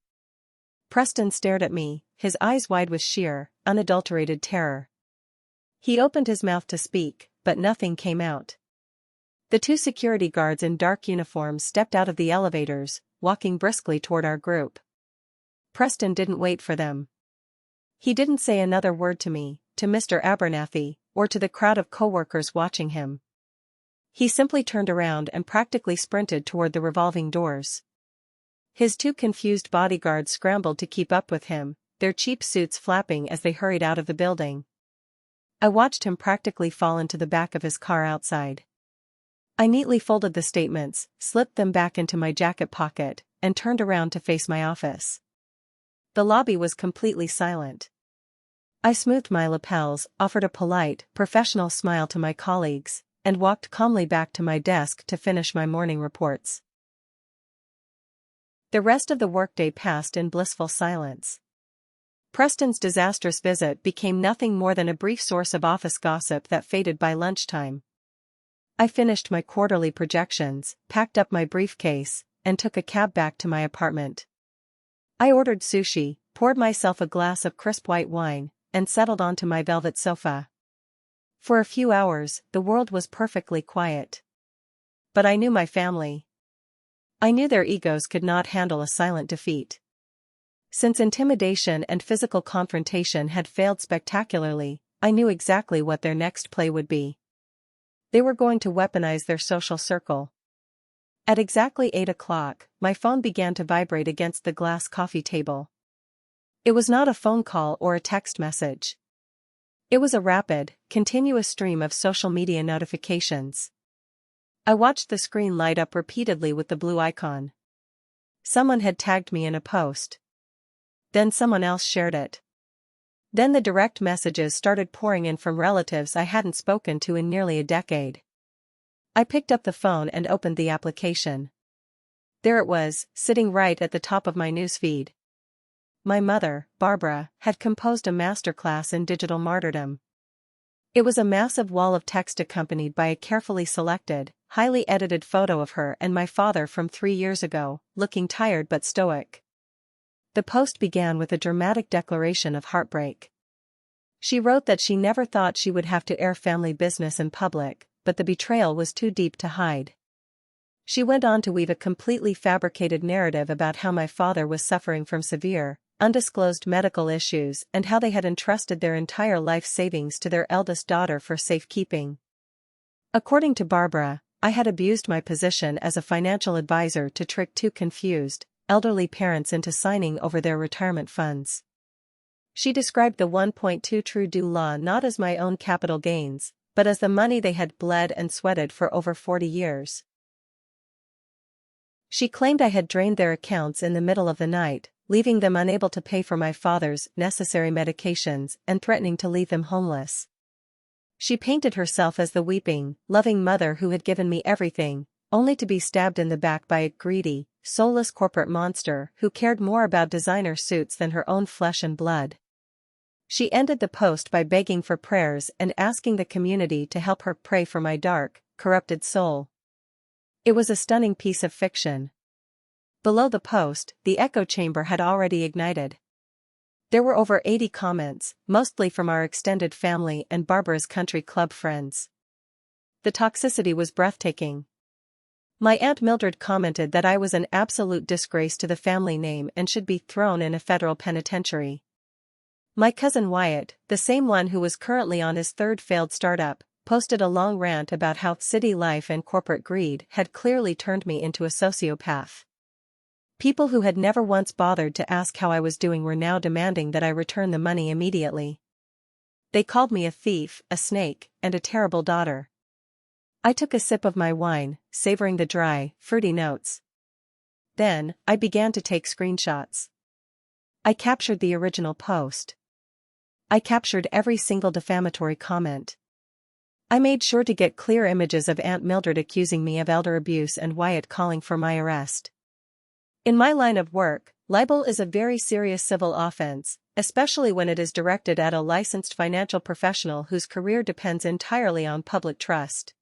Preston stared at me, his eyes wide with sheer, unadulterated terror. He opened his mouth to speak, but nothing came out. The 2 security guards in dark uniforms stepped out of the elevators, walking briskly toward our group. Preston didn't wait for them. He didn't say another word to me, to Mr. Abernathy, or to the crowd of coworkers watching him. He simply turned around and practically sprinted toward the revolving doors. His 2 confused bodyguards scrambled to keep up with him, their cheap suits flapping as they hurried out of the building. I watched him practically fall into the back of his car outside. I neatly folded the statements, slipped them back into my jacket pocket, and turned around to face my office. The lobby was completely silent. I smoothed my lapels, offered a polite, professional smile to my colleagues, and walked calmly back to my desk to finish my morning reports. The rest of the workday passed in blissful silence. Preston's disastrous visit became nothing more than a brief source of office gossip that faded by lunchtime. I finished my quarterly projections, packed up my briefcase, and took a cab back to my apartment. I ordered sushi, poured myself a glass of crisp white wine, and settled onto my velvet sofa. For a few hours, the world was perfectly quiet. But I knew my family. I knew their egos could not handle a silent defeat. Since intimidation and physical confrontation had failed spectacularly, I knew exactly what their next play would be. They were going to weaponize their social circle. At exactly 8 o'clock, my phone began to vibrate against the glass coffee table. It was not a phone call or a text message. It was a rapid, continuous stream of social media notifications. I watched the screen light up repeatedly with the blue icon. Someone had tagged me in a post. Then someone else shared it. Then the direct messages started pouring in from relatives I hadn't spoken to in nearly a decade. I picked up the phone and opened the application. There it was, sitting right at the top of my newsfeed. My mother, Barbara, had composed a masterclass in digital martyrdom. It was a massive wall of text accompanied by a carefully selected, highly edited photo of her and my father from 3 years ago, looking tired but stoic. The post began with a dramatic declaration of heartbreak. She wrote that she never thought she would have to air family business in public, but the betrayal was too deep to hide. She went on to weave a completely fabricated narrative about how my father was suffering from severe, undisclosed medical issues and how they had entrusted their entire life savings to their eldest daughter for safekeeping. According to Barbara, I had abused my position as a financial advisor to trick 2 confused, elderly parents into signing over their retirement funds. She described the 1.2 true due law not as my own capital gains, but as the money they had bled and sweated for over 40 years. She claimed I had drained their accounts in the middle of the night, leaving them unable to pay for my father's necessary medications and threatening to leave them homeless. She painted herself as the weeping, loving mother who had given me everything, only to be stabbed in the back by a greedy, soulless corporate monster who cared more about designer suits than her own flesh and blood. She ended the post by begging for prayers and asking the community to help her pray for my dark, corrupted soul. It was a stunning piece of fiction. Below the post, the echo chamber had already ignited. There were over 80 comments, mostly from our extended family and Barbara's country club friends. The toxicity was breathtaking. My Aunt Mildred commented that I was an absolute disgrace to the family name and should be thrown in a federal penitentiary. My cousin Wyatt, the same one who was currently on his 3rd failed startup, posted a long rant about how city life and corporate greed had clearly turned me into a sociopath. People who had never once bothered to ask how I was doing were now demanding that I return the money immediately. They called me a thief, a snake, and a terrible daughter. I took a sip of my wine, savoring the dry, fruity notes. Then, I began to take screenshots. I captured the original post. I captured every single defamatory comment. I made sure to get clear images of Aunt Mildred accusing me of elder abuse and Wyatt calling for my arrest. In my line of work, Libel is a very serious civil offense, especially when it is directed at a licensed financial professional whose career depends entirely on public trust.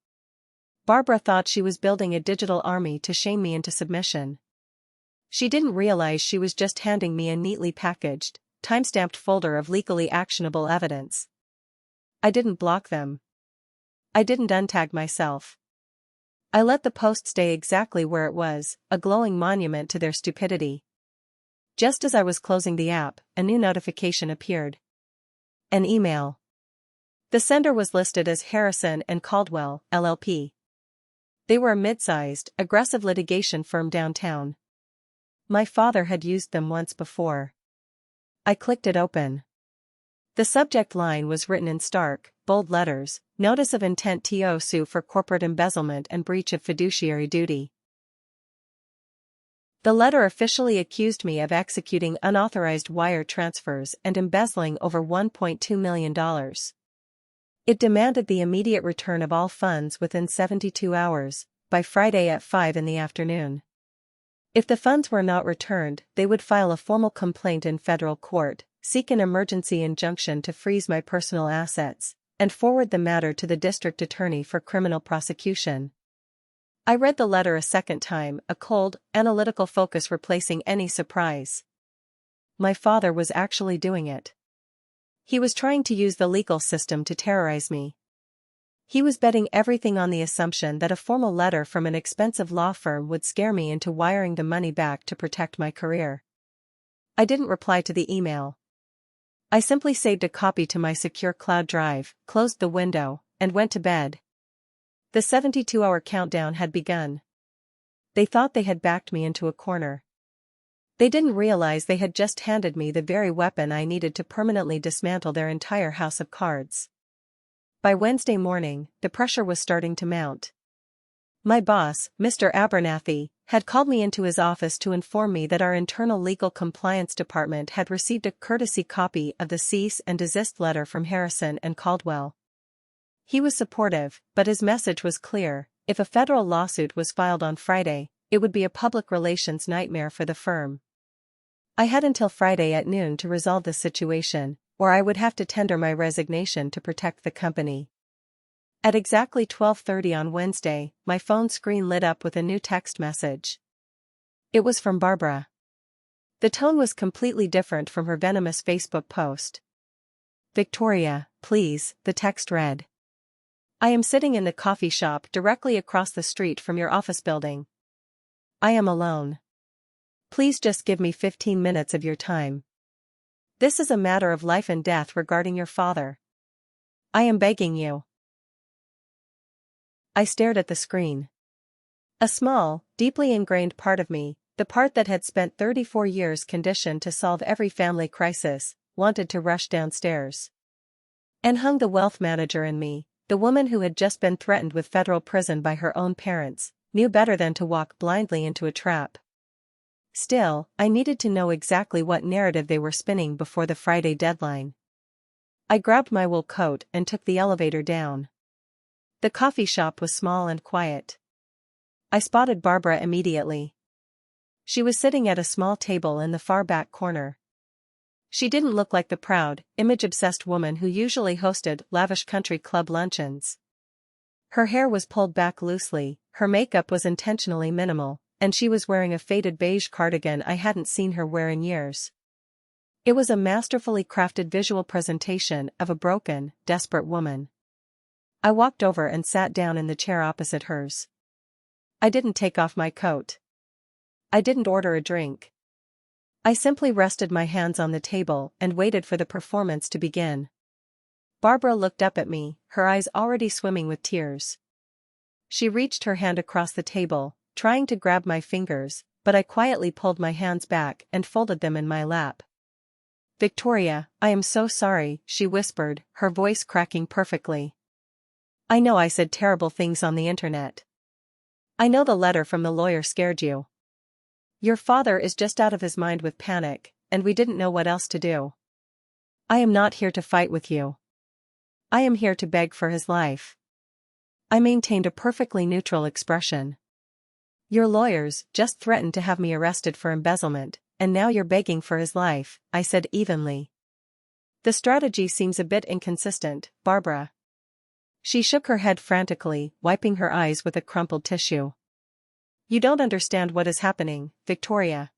Barbara thought she was building a digital army to shame me into submission. She didn't realize she was just handing me a neatly packaged, time-stamped folder of legally actionable evidence. I didn't block them. I didn't untag myself. I let the post stay exactly where it was, a glowing monument to their stupidity. Just as I was closing the app, a new notification appeared. An email. The sender was listed as Harrison and Caldwell, LLP. They were a mid-sized, aggressive litigation firm downtown. My father had used them once before. I clicked it open. The subject line was written in stark, bold letters, Notice of Intent to Sue for Corporate Embezzlement and Breach of Fiduciary Duty. The letter officially accused me of executing unauthorized wire transfers and embezzling over $1.2 million. It demanded the immediate return of all funds within 72 hours, by Friday at 5 in the afternoon. If the funds were not returned, they would file a formal complaint in federal court, seek an emergency injunction to freeze my personal assets, and forward the matter to the district attorney for criminal prosecution. I read the letter a second time, a cold, analytical focus replacing any surprise. My father was actually doing it. He was trying to use the legal system to terrorize me. He was betting everything on the assumption that a formal letter from an expensive law firm would scare me into wiring the money back to protect my career. I didn't reply to the email. I simply saved a copy to my secure cloud drive, closed the window, and went to bed. The 72-hour countdown had begun. They thought they had backed me into a corner. They didn't realize they had just handed me the very weapon I needed to permanently dismantle their entire house of cards. By Wednesday morning, the pressure was starting to mount. My boss, Mr. Abernathy, had called me into his office to inform me that our internal legal compliance department had received a courtesy copy of the cease and desist letter from Harrison and Caldwell. He was supportive, but his message was clear: if a federal lawsuit was filed on Friday, it would be a public relations nightmare for the firm. I had until Friday at noon to resolve the situation, or I would have to tender my resignation to protect the company. At exactly 12:30 on Wednesday, my phone screen lit up with a new text message. It was from Barbara. The tone was completely different from her venomous Facebook post. "Victoria, please," the text read. "I am sitting in the coffee shop directly across the street from your office building. I am alone. Please just give me 15 minutes of your time. This is a matter of life and death regarding your father. I am begging you." I stared at the screen. A small, deeply ingrained part of me, the part that had spent 34 years conditioned to solve every family crisis, wanted to rush downstairs. And hung the wealth manager in me, the woman who had just been threatened with federal prison by her own parents, knew better than to walk blindly into a trap. Still, I needed to know exactly what narrative they were spinning before the Friday deadline. I grabbed my wool coat and took the elevator down. The coffee shop was small and quiet. I spotted Barbara immediately. She was sitting at a small table in the far back corner. She didn't look like the proud, image-obsessed woman who usually hosted lavish country club luncheons. Her hair was pulled back loosely, her makeup was intentionally minimal, and she was wearing a faded beige cardigan I hadn't seen her wear in years. It was a masterfully crafted visual presentation of a broken, desperate woman. I walked over and sat down in the chair opposite hers. I didn't take off my coat. I didn't order a drink. I simply rested my hands on the table and waited for the performance to begin. Barbara looked up at me, her eyes already swimming with tears. She reached her hand across the table, trying to grab my fingers, but I quietly pulled my hands back and folded them in my lap. "Victoria, I am so sorry," she whispered, her voice cracking perfectly. "I know I said terrible things on the internet. I know the letter from the lawyer scared you. Your father is just out of his mind with panic, and we didn't know what else to do. I am not here to fight with you. I am here to beg for his life." I maintained a perfectly neutral expression. "Your lawyers just threatened to have me arrested for embezzlement, and now you're begging for his life, I said evenly. The strategy seems a bit inconsistent, Barbara. She shook her head frantically, wiping her eyes with a crumpled tissue. You don't understand what is happening, Victoria.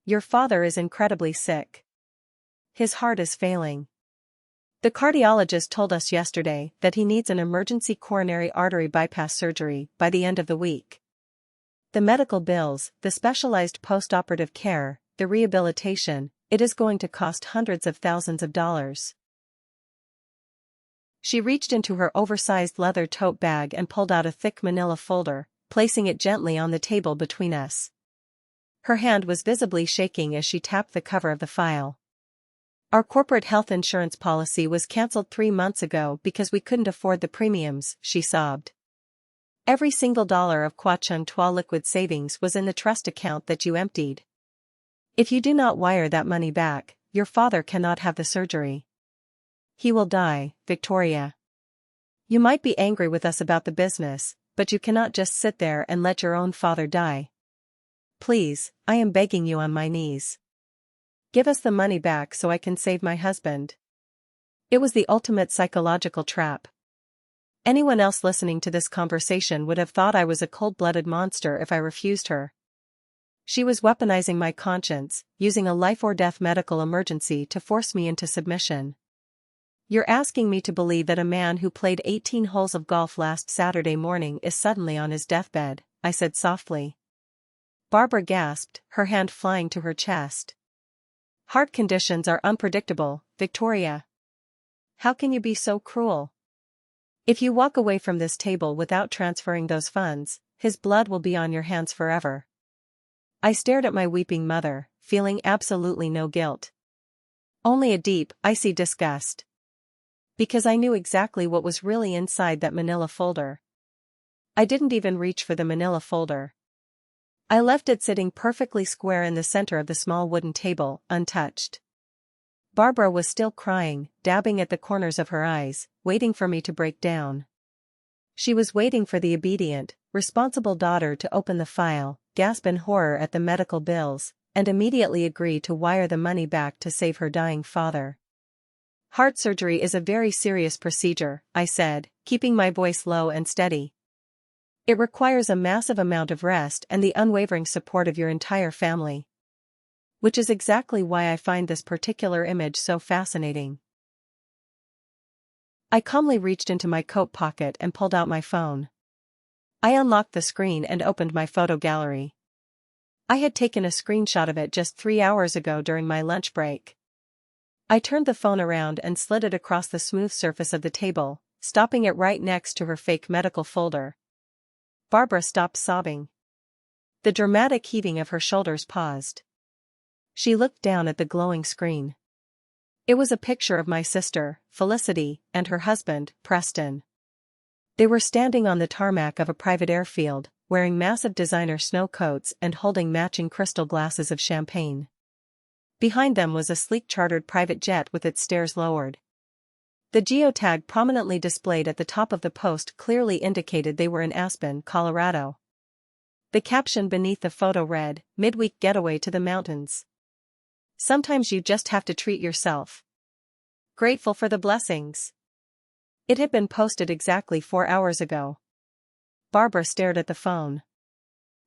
Your father is incredibly sick. His heart is failing. The cardiologist told us yesterday that he needs an emergency coronary artery bypass surgery by the end of the week. The medical bills, the specialized post-operative care, the rehabilitation, it is going to cost hundreds of thousands of dollars. She reached into her oversized leather tote bag and pulled out a thick manila folder, placing it gently on the table between us. Her hand was visibly shaking as she tapped the cover of the file. Our corporate health insurance policy was cancelled 3 months ago because we couldn't afford the premiums, she sobbed. Every single dollar of Kwa Chung Tua liquid savings was in the trust account that you emptied. If you do not wire that money back, your father cannot have the surgery. He will die, Victoria. You might be angry with us about the business, but you cannot just sit there and let your own father die. Please, I am begging you on my knees. Give us the money back so I can save my husband. It was the ultimate psychological trap. Anyone else listening to this conversation would have thought I was a cold-blooded monster if I refused her. She was weaponizing my conscience, using a life-or-death medical emergency to force me into submission. You're asking me to believe that a man who played 18 holes of golf last Saturday morning is suddenly on his deathbed, I said softly. Barbara gasped, her hand flying to her chest. Heart conditions are unpredictable, Victoria. How can you be so cruel? If you walk away from this table without transferring those funds, his blood will be on your hands forever. I stared at my weeping mother, feeling absolutely no guilt. Only a deep, icy disgust. Because I knew exactly what was really inside that manila folder. I didn't even reach for the manila folder. I left it sitting perfectly square in the center of the small wooden table, untouched. Barbara was still crying, dabbing at the corners of her eyes, waiting for me to break down. She was waiting for the obedient, responsible daughter to open the file, gasp in horror at the medical bills, and immediately agree to wire the money back to save her dying father. Heart surgery is a very serious procedure, I said, keeping my voice low and steady. It requires a massive amount of rest and the unwavering support of your entire family. Which is exactly why I find this particular image so fascinating. I calmly reached into my coat pocket and pulled out my phone. I unlocked the screen and opened my photo gallery. I had taken a screenshot of it just 3 hours ago during my lunch break. I turned the phone around and slid it across the smooth surface of the table, stopping it right next to her fake medical folder. Barbara stopped sobbing. The dramatic heaving of her shoulders paused. She looked down at the glowing screen. It was a picture of my sister, Felicity, and her husband, Preston. They were standing on the tarmac of a private airfield, wearing massive designer snow coats and holding matching crystal glasses of champagne. Behind them was a sleek chartered private jet with its stairs lowered. The geotag prominently displayed at the top of the post clearly indicated they were in Aspen, Colorado. The caption beneath the photo read, "Midweek getaway to the mountains. Sometimes you just have to treat yourself. Grateful for the blessings." It had been posted exactly 4 hours ago. Barbara stared at the phone.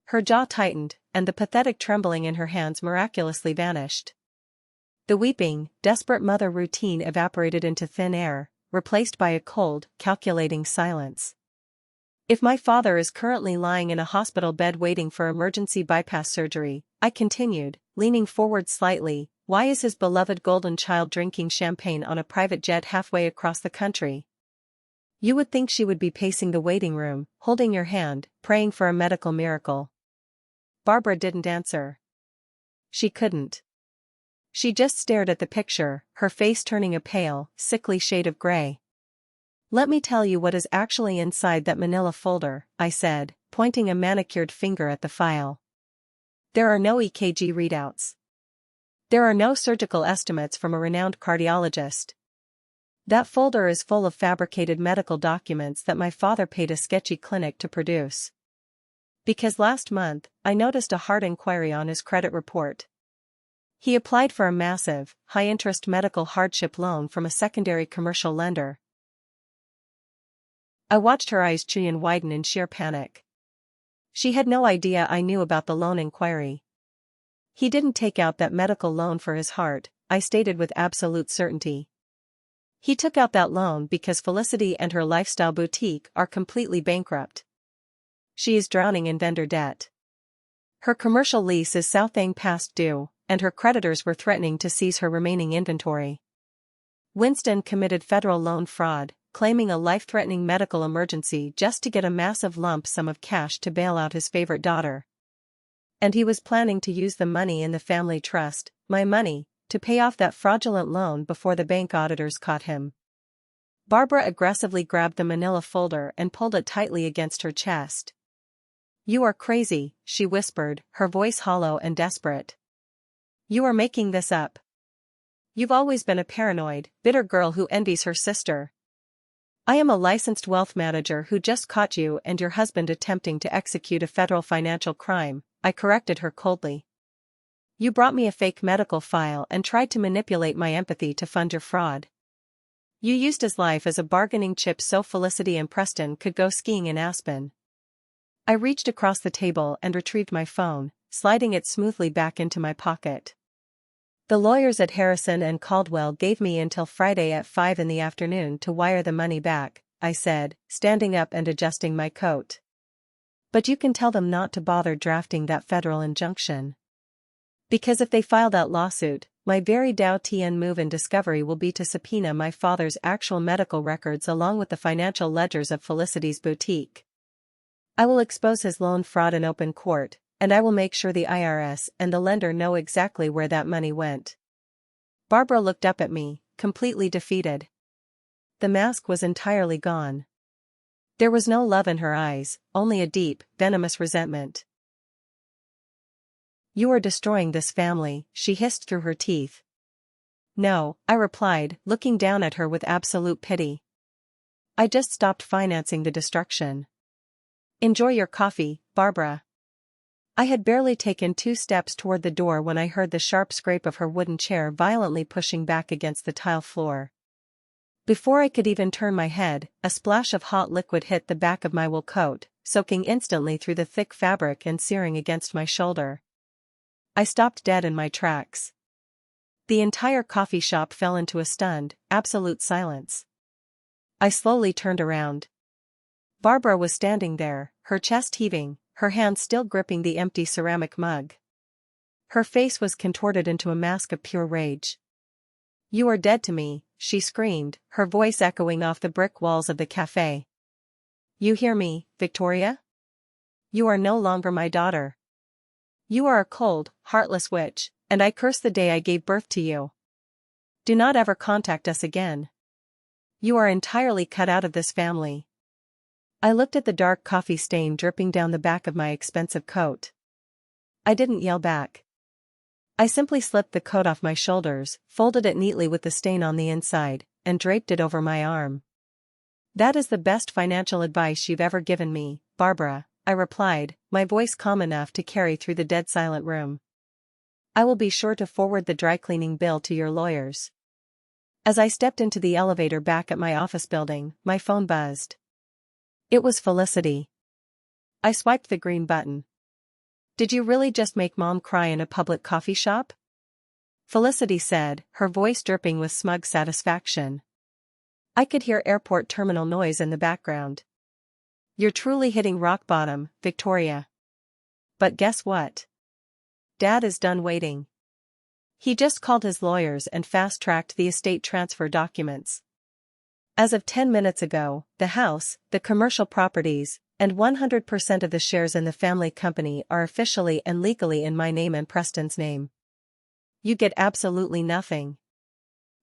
Her jaw tightened, and the pathetic trembling in her hands miraculously vanished. The weeping, desperate mother routine evaporated into thin air, replaced by a cold, calculating silence. If my father is currently lying in a hospital bed waiting for emergency bypass surgery, I continued, leaning forward slightly, why is his beloved golden child drinking champagne on a private jet halfway across the country? You would think she would be pacing the waiting room, holding your hand, praying for a medical miracle. Barbara didn't answer. She couldn't. She just stared at the picture, her face turning a pale, sickly shade of gray. Let me tell you what is actually inside that manila folder, I said, pointing a manicured finger at the file. There are no EKG readouts. There are no surgical estimates from a renowned cardiologist. That folder is full of fabricated medical documents that my father paid a sketchy clinic to produce. Because last month, I noticed a heart inquiry on his credit report. He applied for a massive, high-interest medical hardship loan from a secondary commercial lender. I watched her eyes chew and widen in sheer panic. She had no idea I knew about the loan inquiry. He didn't take out that medical loan for his heart, I stated with absolute certainty. He took out that loan because Felicity and her lifestyle boutique are completely bankrupt. She is drowning in vendor debt. Her commercial lease is southang past due, and her creditors were threatening to seize her remaining inventory. Winston committed federal loan fraud, claiming a life-threatening medical emergency just to get a massive lump sum of cash to bail out his favorite daughter. And he was planning to use the money in the family trust, my money, to pay off that fraudulent loan before the bank auditors caught him. Barbara aggressively grabbed the manila folder and pulled it tightly against her chest. "You are crazy," she whispered, her voice hollow and desperate. "You are making this up. You've always been a paranoid, bitter girl who envies her sister. I am a licensed wealth manager who just caught you and your husband attempting to execute a federal financial crime," I corrected her coldly. "You brought me a fake medical file and tried to manipulate my empathy to fund your fraud. You used his life as a bargaining chip so Felicity and Preston could go skiing in Aspen." I reached across the table and retrieved my phone, sliding it smoothly back into my pocket. "The lawyers at Harrison and Caldwell gave me until Friday at 5 in the afternoon to wire the money back," I said, standing up and adjusting my coat. "But you can tell them not to bother drafting that federal injunction. Because if they file that lawsuit, my very Dow-Tien move in discovery will be to subpoena my father's actual medical records along with the financial ledgers of Felicity's boutique. I will expose his loan fraud in open court, and I will make sure the IRS and the lender know exactly where that money went." Barbara looked up at me, completely defeated. The mask was entirely gone. There was no love in her eyes, only a deep, venomous resentment. "You are destroying this family," she hissed through her teeth. "No," I replied, looking down at her with absolute pity. "I just stopped financing the destruction. Enjoy your coffee, Barbara." I had barely taken 2 steps toward the door when I heard the sharp scrape of her wooden chair violently pushing back against the tile floor. Before I could even turn my head, a splash of hot liquid hit the back of my wool coat, soaking instantly through the thick fabric and searing against my shoulder. I stopped dead in my tracks. The entire coffee shop fell into a stunned, absolute silence. I slowly turned around. Barbara was standing there, her chest heaving, her hands still gripping the empty ceramic mug. Her face was contorted into a mask of pure rage. "You are dead to me," she screamed, her voice echoing off the brick walls of the cafe. "You hear me, Victoria? You are no longer my daughter. You are a cold, heartless witch, and I curse the day I gave birth to you. Do not ever contact us again. You are entirely cut out of this family." I looked at the dark coffee stain dripping down the back of my expensive coat. I didn't yell back. I simply slipped the coat off my shoulders, folded it neatly with the stain on the inside, and draped it over my arm. "That is the best financial advice you've ever given me, Barbara," I replied, my voice calm enough to carry through the dead silent room. "I will be sure to forward the dry cleaning bill to your lawyers." As I stepped into the elevator back at my office building, my phone buzzed. It was Felicity. I swiped the green button. "Did you really just make Mom cry in a public coffee shop?" Felicity said, her voice dripping with smug satisfaction. I could hear airport terminal noise in the background. "You're truly hitting rock bottom, Victoria. But guess what? Dad is done waiting. He just called his lawyers and fast-tracked the estate transfer documents. As of 10 minutes ago, the house, the commercial properties, and 100% of the shares in the family company are officially and legally in my name and Preston's name. You get absolutely nothing.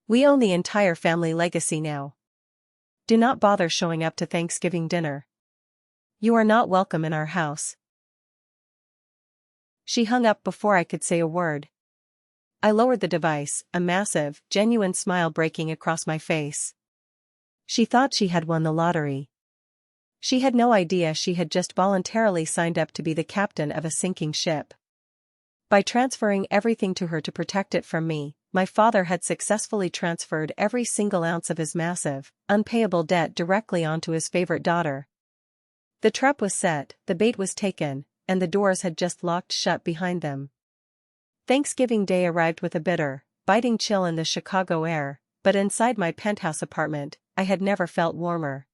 We own the entire family legacy now. Do not bother showing up to Thanksgiving dinner. You are not welcome in our house." She hung up before I could say a word. I lowered the device, a massive, genuine smile breaking across my face. She thought she had won the lottery. She had no idea she had just voluntarily signed up to be the captain of a sinking ship. By transferring everything to her to protect it from me, my father had successfully transferred every single ounce of his massive, unpayable debt directly onto his favorite daughter. The trap was set, the bait was taken, and the doors had just locked shut behind them. Thanksgiving Day arrived with a bitter, biting chill in the Chicago air, but inside my penthouse apartment, I had never felt warmer.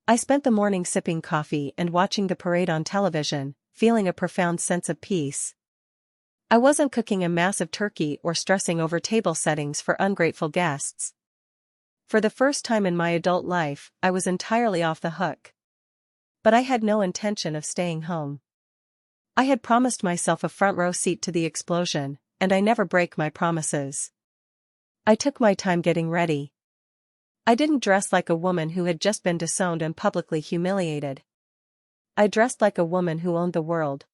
I spent the morning sipping coffee and watching the parade on television, feeling a profound sense of peace. I wasn't cooking a massive turkey or stressing over table settings for ungrateful guests. For the first time in my adult life, I was entirely off the hook. But I had no intention of staying home. I had promised myself a front row seat to the explosion, and I never break my promises. I took my time getting ready. I didn't dress like a woman who had just been disowned and publicly humiliated. I dressed like a woman who owned the world.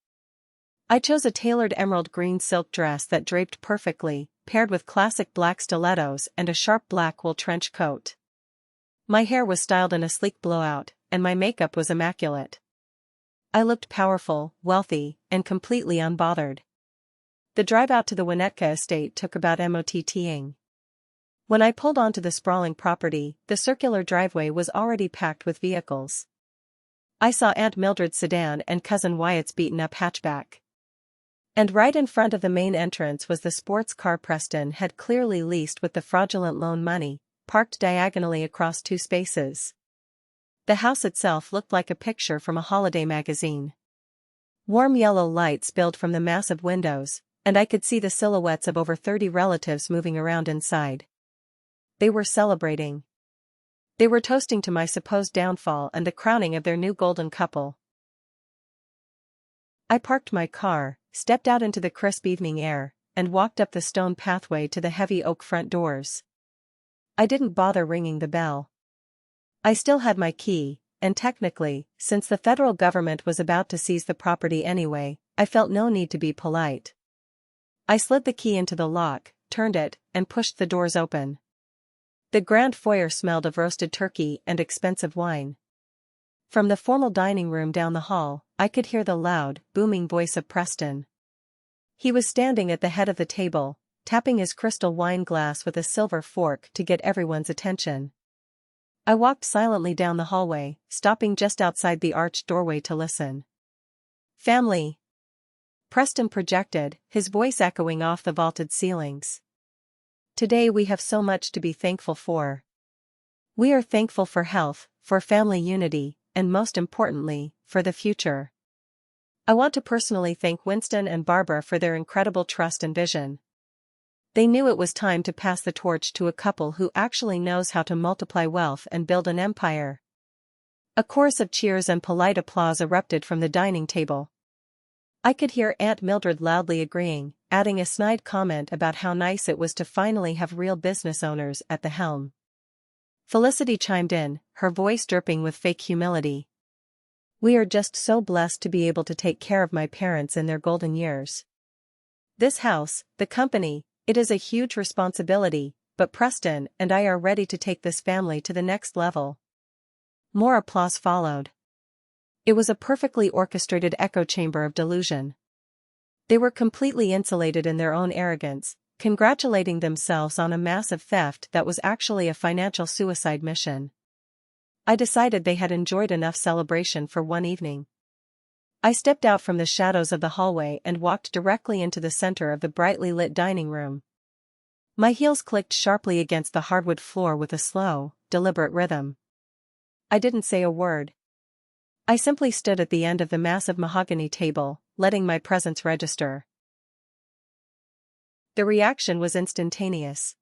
I chose a tailored emerald green silk dress that draped perfectly, paired with classic black stilettos and a sharp black wool trench coat. My hair was styled in a sleek blowout, and my makeup was immaculate. I looked powerful, wealthy, and completely unbothered. The drive out to the Winnetka estate took about MOTTing. When I pulled onto the sprawling property, the circular driveway was already packed with vehicles. I saw Aunt Mildred's sedan and Cousin Wyatt's beaten-up hatchback. And right in front of the main entrance was the sports car Preston had clearly leased with the fraudulent loan money, parked diagonally across two spaces. The house itself looked like a picture from a holiday magazine. Warm yellow light spilled from the massive windows, and I could see the silhouettes of over 30 relatives moving around inside. They were celebrating. They were toasting to my supposed downfall and the crowning of their new golden couple. I parked my car, stepped out into the crisp evening air, and walked up the stone pathway to the heavy oak front doors. I didn't bother ringing the bell. I still had my key, and technically, since the federal government was about to seize the property anyway, I felt no need to be polite. I slid the key into the lock, turned it, and pushed the doors open. The grand foyer smelled of roasted turkey and expensive wine. From the formal dining room down the hall, I could hear the loud, booming voice of Preston. He was standing at the head of the table, tapping his crystal wine glass with a silver fork to get everyone's attention. I walked silently down the hallway, stopping just outside the arched doorway to listen. "Family," Preston projected, his voice echoing off the vaulted ceilings. "Today we have so much to be thankful for. We are thankful for health, for family unity, and most importantly, for the future. I want to personally thank Winston and Barbara for their incredible trust and vision. They knew it was time to pass the torch to a couple who actually knows how to multiply wealth and build an empire." A chorus of cheers and polite applause erupted from the dining table. I could hear Aunt Mildred loudly agreeing, adding a snide comment about how nice it was to finally have real business owners at the helm. Felicity chimed in, her voice dripping with fake humility. "We are just so blessed to be able to take care of my parents in their golden years. This house, the company, it is a huge responsibility, but Preston and I are ready to take this family to the next level." More applause followed. It was a perfectly orchestrated echo chamber of delusion. They were completely insulated in their own arrogance, congratulating themselves on a massive theft that was actually a financial suicide mission. I decided they had enjoyed enough celebration for one evening. I stepped out from the shadows of the hallway and walked directly into the center of the brightly lit dining room. My heels clicked sharply against the hardwood floor with a slow, deliberate rhythm. I didn't say a word. I simply stood at the end of the massive mahogany table, letting my presence register. The reaction was instantaneous.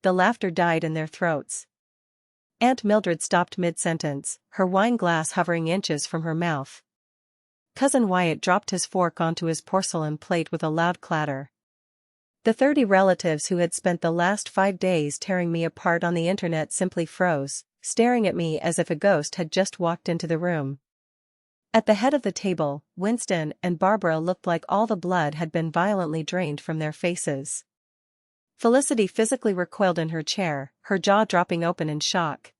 The laughter died in their throats. Aunt Mildred stopped mid-sentence, her wine glass hovering inches from her mouth. Cousin Wyatt dropped his fork onto his porcelain plate with a loud clatter. The 30 relatives who had spent the last 5 days tearing me apart on the internet simply froze, staring at me as if a ghost had just walked into the room. At the head of the table, Winston and Barbara looked like all the blood had been violently drained from their faces. Felicity physically recoiled in her chair, her jaw dropping open in shock.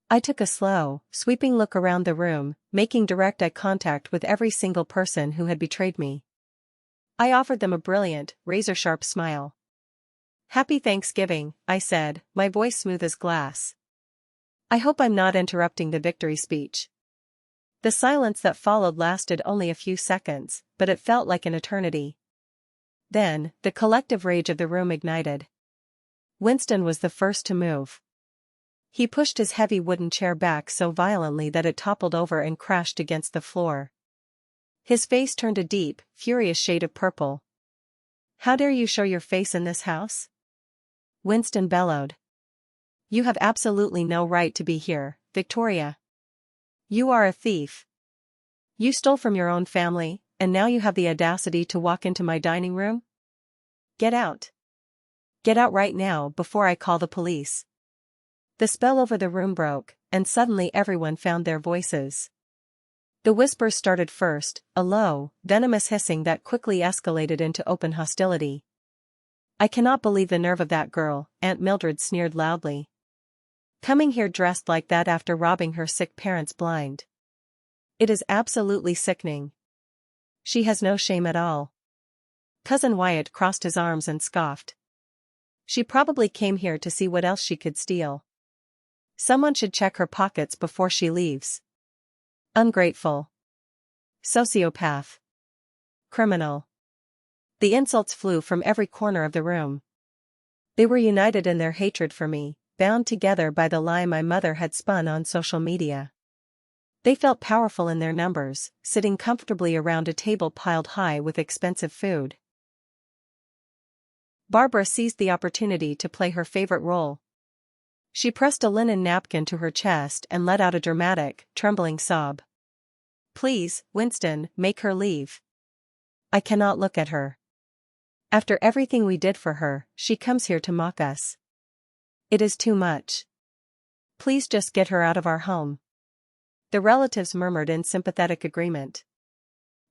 I took a slow, sweeping look around the room, making direct eye contact with every single person who had betrayed me. I offered them a brilliant, razor-sharp smile. "Happy Thanksgiving," I said, my voice smooth as glass. "I hope I'm not interrupting the victory speech." The silence that followed lasted only a few seconds, but it felt like an eternity. Then, the collective rage of the room ignited. Winston was the first to move. He pushed his heavy wooden chair back so violently that it toppled over and crashed against the floor. His face turned a deep, furious shade of purple. "How dare you show your face in this house?" Winston bellowed. "You have absolutely no right to be here, Victoria. You are a thief. You stole from your own family, and now you have the audacity to walk into my dining room? Get out. Get out right now before I call the police." The spell over the room broke, and suddenly everyone found their voices. The whispers started first, a low, venomous hissing that quickly escalated into open hostility. "I cannot believe the nerve of that girl," Aunt Mildred sneered loudly. "Coming here dressed like that after robbing her sick parents blind. It is absolutely sickening. She has no shame at all." Cousin Wyatt crossed his arms and scoffed. "She probably came here to see what else she could steal. Someone should check her pockets before she leaves. Ungrateful. Sociopath. Criminal." The insults flew from every corner of the room. They were united in their hatred for me, bound together by the lie my mother had spun on social media. They felt powerful in their numbers, sitting comfortably around a table piled high with expensive food. Barbara seized the opportunity to play her favorite role. She pressed a linen napkin to her chest and let out a dramatic, trembling sob. "Please, Winston, make her leave. I cannot look at her. After everything we did for her, she comes here to mock us. It is too much. Please just get her out of our home." The relatives murmured in sympathetic agreement.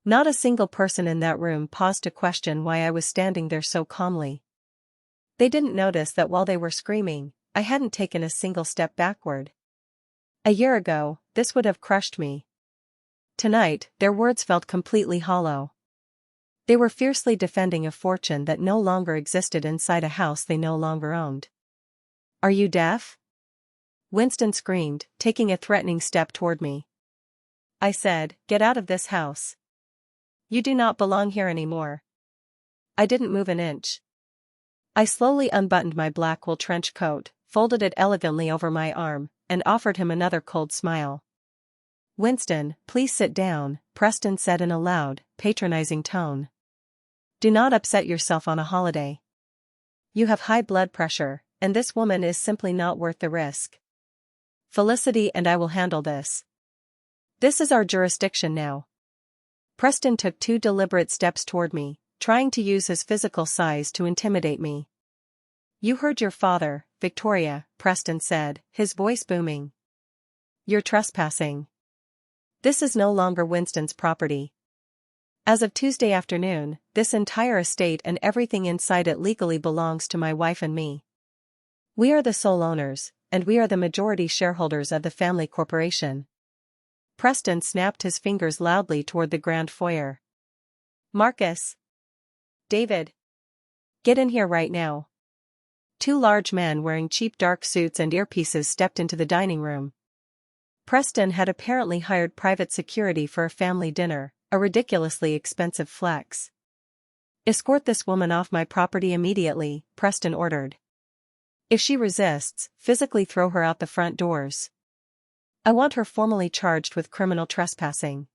Not a single person in that room paused to question why I was standing there so calmly. They didn't notice that while they were screaming, I hadn't taken a single step backward. A year ago, this would have crushed me. Tonight, their words felt completely hollow. They were fiercely defending a fortune that no longer existed inside a house they no longer owned. "Are you deaf?" Winston screamed, taking a threatening step toward me. I said, "Get out of this house. You do not belong here anymore." I didn't move an inch. I slowly unbuttoned my black wool trench coat, folded it elegantly over my arm, and offered him another cold smile. "Winston, please sit down," Preston said in a loud, patronizing tone. "Do not upset yourself on a holiday. You have high blood pressure, and this woman is simply not worth the risk. Felicity and I will handle this. This is our jurisdiction now." Preston took 2 deliberate steps toward me, trying to use his physical size to intimidate me. "You heard your father, Victoria," Preston said, his voice booming. "You're trespassing. This is no longer Winston's property. As of Tuesday afternoon, this entire estate and everything inside it legally belongs to my wife and me. We are the sole owners, and we are the majority shareholders of the family corporation." Preston snapped his fingers loudly toward the grand foyer. "Marcus. David. Get in here right now." 2 large men wearing cheap dark suits and earpieces stepped into the dining room. Preston had apparently hired private security for a family dinner, a ridiculously expensive flex. "Escort this woman off my property immediately," Preston ordered. "If she resists, physically throw her out the front doors. I want her formally charged with criminal trespassing."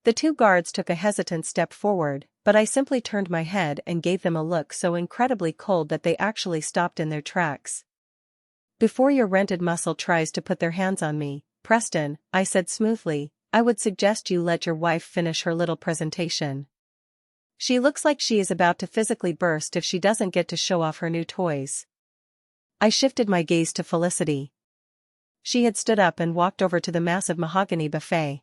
The 2 guards took a hesitant step forward, but I simply turned my head and gave them a look so incredibly cold that they actually stopped in their tracks. "Before your rented muscle tries to put their hands on me, Preston," I said smoothly, "I would suggest you let your wife finish her little presentation. She looks like she is about to physically burst if she doesn't get to show off her new toys." I shifted my gaze to Felicity. She had stood up and walked over to the massive mahogany buffet.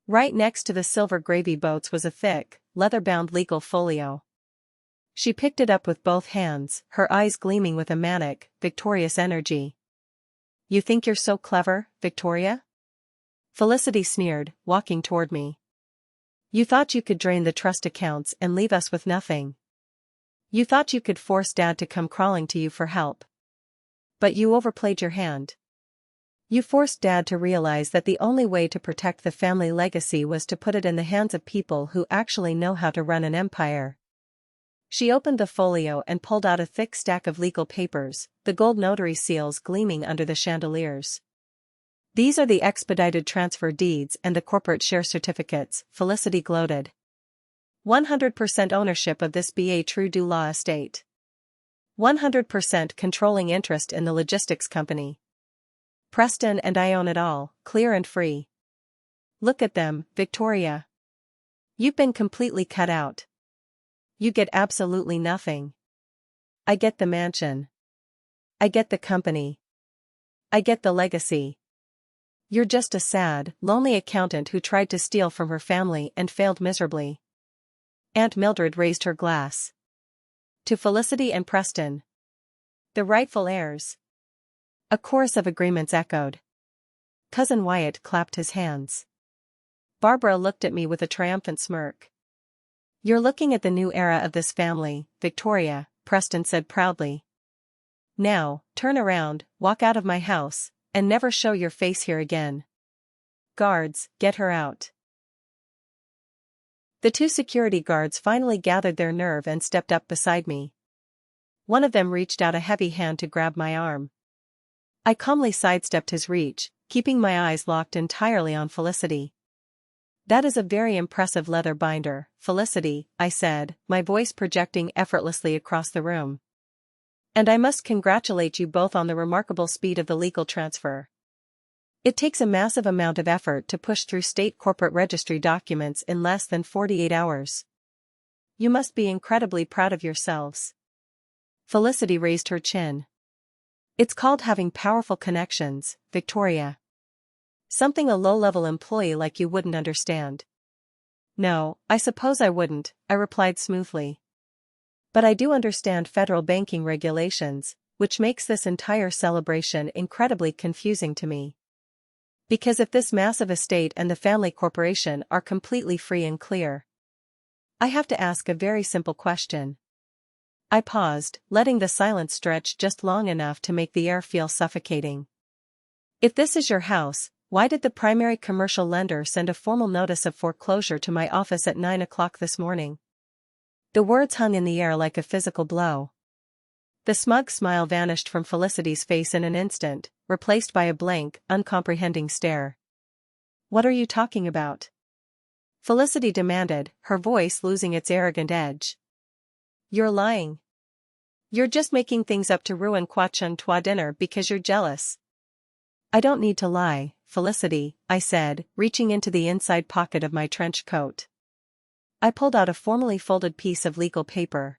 Right next to the silver gravy boats was a thick, leather-bound legal folio. She picked it up with both hands, her eyes gleaming with a manic, victorious energy. "You think you're so clever, Victoria?" Felicity sneered, walking toward me. You thought you could drain the trust accounts and leave us with nothing. You thought you could force Dad to come crawling to you for help. But you overplayed your hand. You forced Dad to realize that the only way to protect the family legacy was to put it in the hands of people who actually know how to run an empire. She opened the folio and pulled out a thick stack of legal papers, the gold notary seals gleaming under the chandeliers. These are the expedited transfer deeds and the corporate share certificates, Felicity gloated. 100% ownership of this be a true do law estate. 100% controlling interest in the logistics company. Preston and I own it all, clear and free. Look at them, Victoria. You've been completely cut out. You get absolutely nothing. I get the mansion. I get the company. I get the legacy. You're just a sad, lonely accountant who tried to steal from her family and failed miserably. Aunt Mildred raised her glass. To Felicity and Preston, the rightful heirs. A chorus of agreements echoed. Cousin Wyatt clapped his hands. Barbara looked at me with a triumphant smirk. You're looking at the new era of this family, Victoria, Preston said proudly. Now, turn around, walk out of my house, and never show your face here again. Guards, get her out. The two security guards finally gathered their nerve and stepped up beside me. One of them reached out a heavy hand to grab my arm. I calmly sidestepped his reach, keeping my eyes locked entirely on Felicity. That is a very impressive leather binder, Felicity, I said, my voice projecting effortlessly across the room. And I must congratulate you both on the remarkable speed of the legal transfer. It takes a massive amount of effort to push through state corporate registry documents in less than 48 hours. You must be incredibly proud of yourselves. Felicity raised her chin. It's called having powerful connections, Victoria. Something a low-level employee like you wouldn't understand. No, I suppose I wouldn't, I replied smoothly. But I do understand federal banking regulations, which makes this entire celebration incredibly confusing to me. Because if this massive estate and the family corporation are completely free and clear, I have to ask a very simple question. I paused, letting the silence stretch just long enough to make the air feel suffocating. If this is your house, why did the primary commercial lender send a formal notice of foreclosure to my office at 9 o'clock this morning? The words hung in the air like a physical blow. The smug smile vanished from Felicity's face in an instant, replaced by a blank, uncomprehending stare. What are you talking about? Felicity demanded, her voice losing its arrogant edge. You're lying. You're just making things up to ruin Kwachung Twa dinner because you're jealous. I don't need to lie, Felicity, I said, reaching into the inside pocket of my trench coat. I pulled out a formally folded piece of legal paper.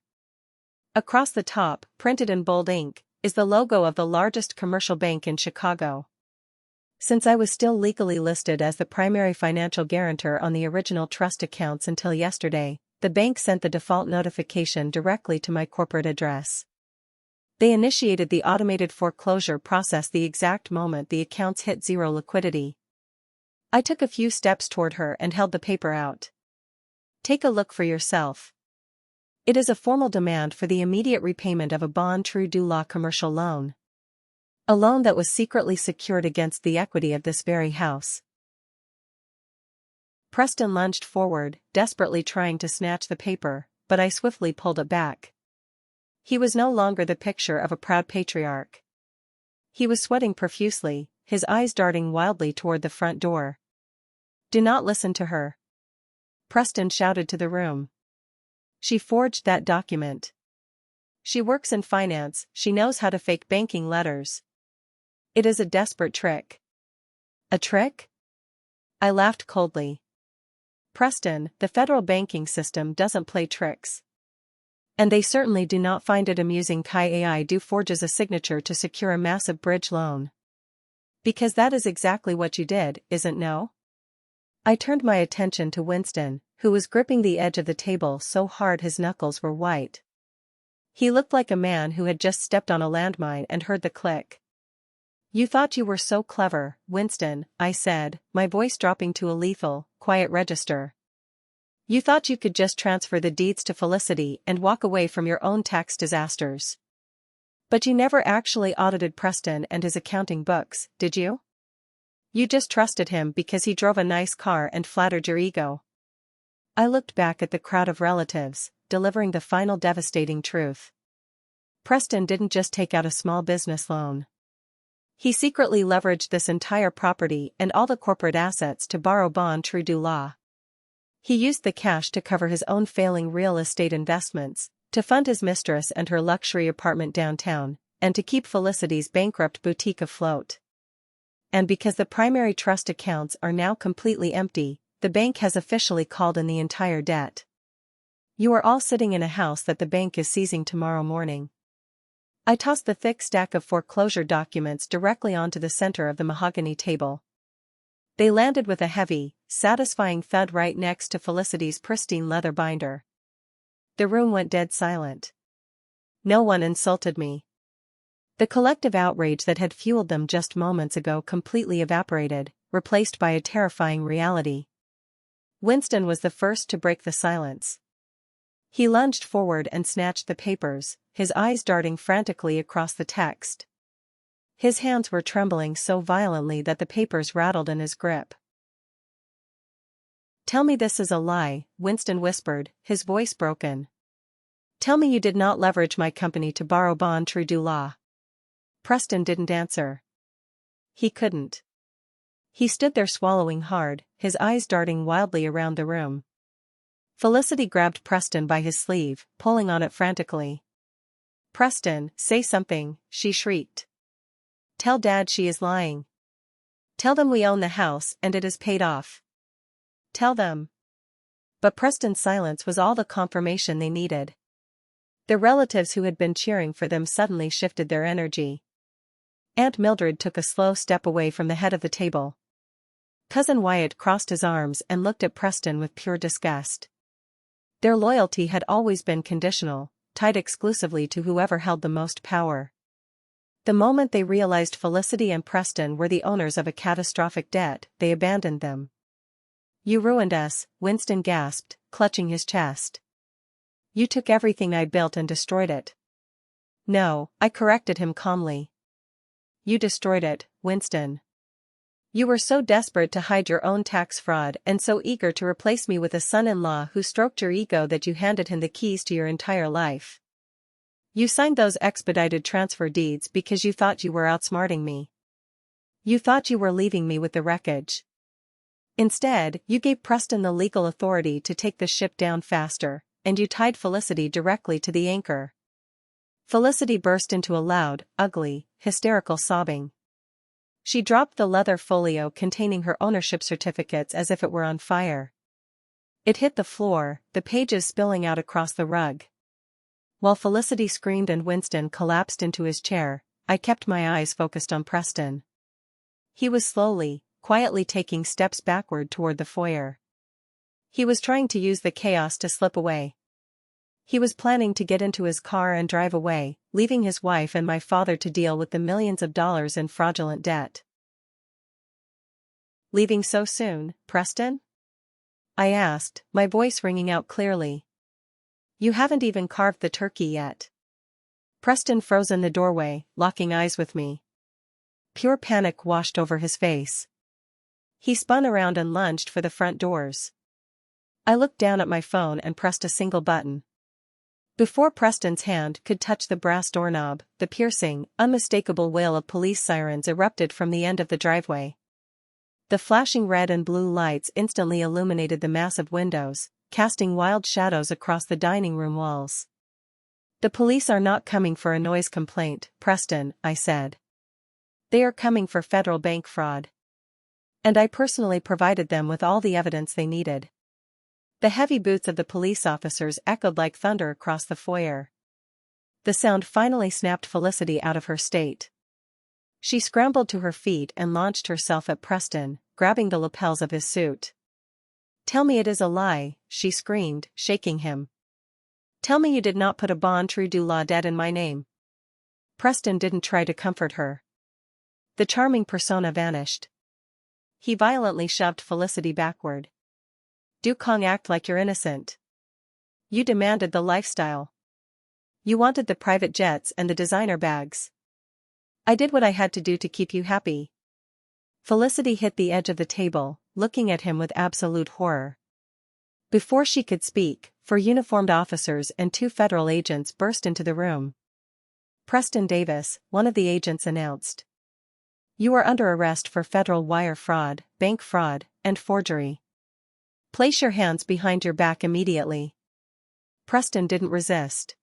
Across the top, printed in bold ink, is the logo of the largest commercial bank in Chicago. Since I was still legally listed as the primary financial guarantor on the original trust accounts until yesterday, the bank sent the default notification directly to my corporate address. They initiated the automated foreclosure process the exact moment the accounts hit zero liquidity. I took a few steps toward her and held the paper out. Take a look for yourself. It is a formal demand for the immediate repayment of a bond true do law commercial loan. A loan that was secretly secured against the equity of this very house. Preston lunged forward, desperately trying to snatch the paper, but I swiftly pulled it back. He was no longer the picture of a proud patriarch. He was sweating profusely, his eyes darting wildly toward the front door. Do not listen to her. Preston shouted to the room. She forged that document. She works in finance, she knows how to fake banking letters. It is a desperate trick. A trick? I laughed coldly. Preston, the federal banking system doesn't play tricks. And they certainly do not find it amusing Kai AI do forges a signature to secure a massive bridge loan. Because that is exactly what you did, isn't no? I turned my attention to Winston, who was gripping the edge of the table so hard his knuckles were white. He looked like a man who had just stepped on a landmine and heard the click. You thought you were so clever, Winston, I said, my voice dropping to a lethal, quiet register. You thought you could just transfer the deeds to Felicity and walk away from your own tax disasters. But you never actually audited Preston and his accounting books, did you? You just trusted him because he drove a nice car and flattered your ego. I looked back at the crowd of relatives, delivering the final devastating truth. Preston didn't just take out a small business loan. He secretly leveraged this entire property and all the corporate assets to borrow bon true du law. He used the cash to cover his own failing real estate investments, to fund his mistress and her luxury apartment downtown, and to keep Felicity's bankrupt boutique afloat. And because the primary trust accounts are now completely empty, the bank has officially called in the entire debt. You are all sitting in a house that the bank is seizing tomorrow morning. I tossed the thick stack of foreclosure documents directly onto the center of the mahogany table. They landed with a heavy, satisfying thud right next to Felicity's pristine leather binder. The room went dead silent. No one insulted me. The collective outrage that had fueled them just moments ago completely evaporated, replaced by a terrifying reality. Winston was the first to break the silence. He lunged forward and snatched the papers, his eyes darting frantically across the text. His hands were trembling so violently that the papers rattled in his grip. "Tell me this is a lie," Winston whispered, his voice broken. "Tell me you did not leverage my company to borrow bon true du law." Preston didn't answer. He couldn't. He stood there swallowing hard, his eyes darting wildly around the room. Felicity grabbed Preston by his sleeve, pulling on it frantically. "Preston, say something," she shrieked. "Tell Dad she is lying. Tell them we own the house and it is paid off. Tell them." But Preston's silence was all the confirmation they needed. The relatives who had been cheering for them suddenly shifted their energy. Aunt Mildred took a slow step away from the head of the table. Cousin Wyatt crossed his arms and looked at Preston with pure disgust. Their loyalty had always been conditional, tied exclusively to whoever held the most power. The moment they realized Felicity and Preston were the owners of a catastrophic debt, they abandoned them. "You ruined us," Winston gasped, clutching his chest. "You took everything I built and destroyed it." "No," I corrected him calmly. "You destroyed it, Winston. You were so desperate to hide your own tax fraud and so eager to replace me with a son-in-law who stroked your ego that you handed him the keys to your entire life. You signed those expedited transfer deeds because you thought you were outsmarting me. You thought you were leaving me with the wreckage. Instead, you gave Preston the legal authority to take the ship down faster, and you tied Felicity directly to the anchor." Felicity burst into a loud, ugly, hysterical sobbing. She dropped the leather folio containing her ownership certificates as if it were on fire. It hit the floor, the pages spilling out across the rug. While Felicity screamed and Winston collapsed into his chair, I kept my eyes focused on Preston. He was slowly, quietly taking steps backward toward the foyer. He was trying to use the chaos to slip away. He was planning to get into his car and drive away, leaving his wife and my father to deal with the millions of dollars in fraudulent debt. "Leaving so soon, Preston?" I asked, my voice ringing out clearly. "You haven't even carved the turkey yet." Preston froze in the doorway, locking eyes with me. Pure panic washed over his face. He spun around and lunged for the front doors. I looked down at my phone and pressed a single button. Before Preston's hand could touch the brass doorknob, the piercing, unmistakable wail of police sirens erupted from the end of the driveway. The flashing red and blue lights instantly illuminated the massive windows, casting wild shadows across the dining room walls. "The police are not coming for a noise complaint, Preston," I said. "They are coming for federal bank fraud." And I personally provided them with all the evidence they needed. The heavy boots of the police officers echoed like thunder across the foyer. The sound finally snapped Felicity out of her state. She scrambled to her feet and launched herself at Preston, grabbing the lapels of his suit. "Tell me it is a lie," she screamed, shaking him. "Tell me you did not put a bon true du law debt in my name." Preston didn't try to comfort her. The charming persona vanished. He violently shoved Felicity backward. Do Kong act like you're innocent. You demanded the lifestyle. You wanted the private jets and the designer bags. I did what I had to do to keep you happy. Felicity hit the edge of the table, looking at him with absolute horror. Before she could speak, 4 uniformed officers and 2 federal agents burst into the room. Preston Davis, one of the agents, announced. You are under arrest for federal wire fraud, bank fraud, and forgery. Place your hands behind your back immediately. Preston didn't resist.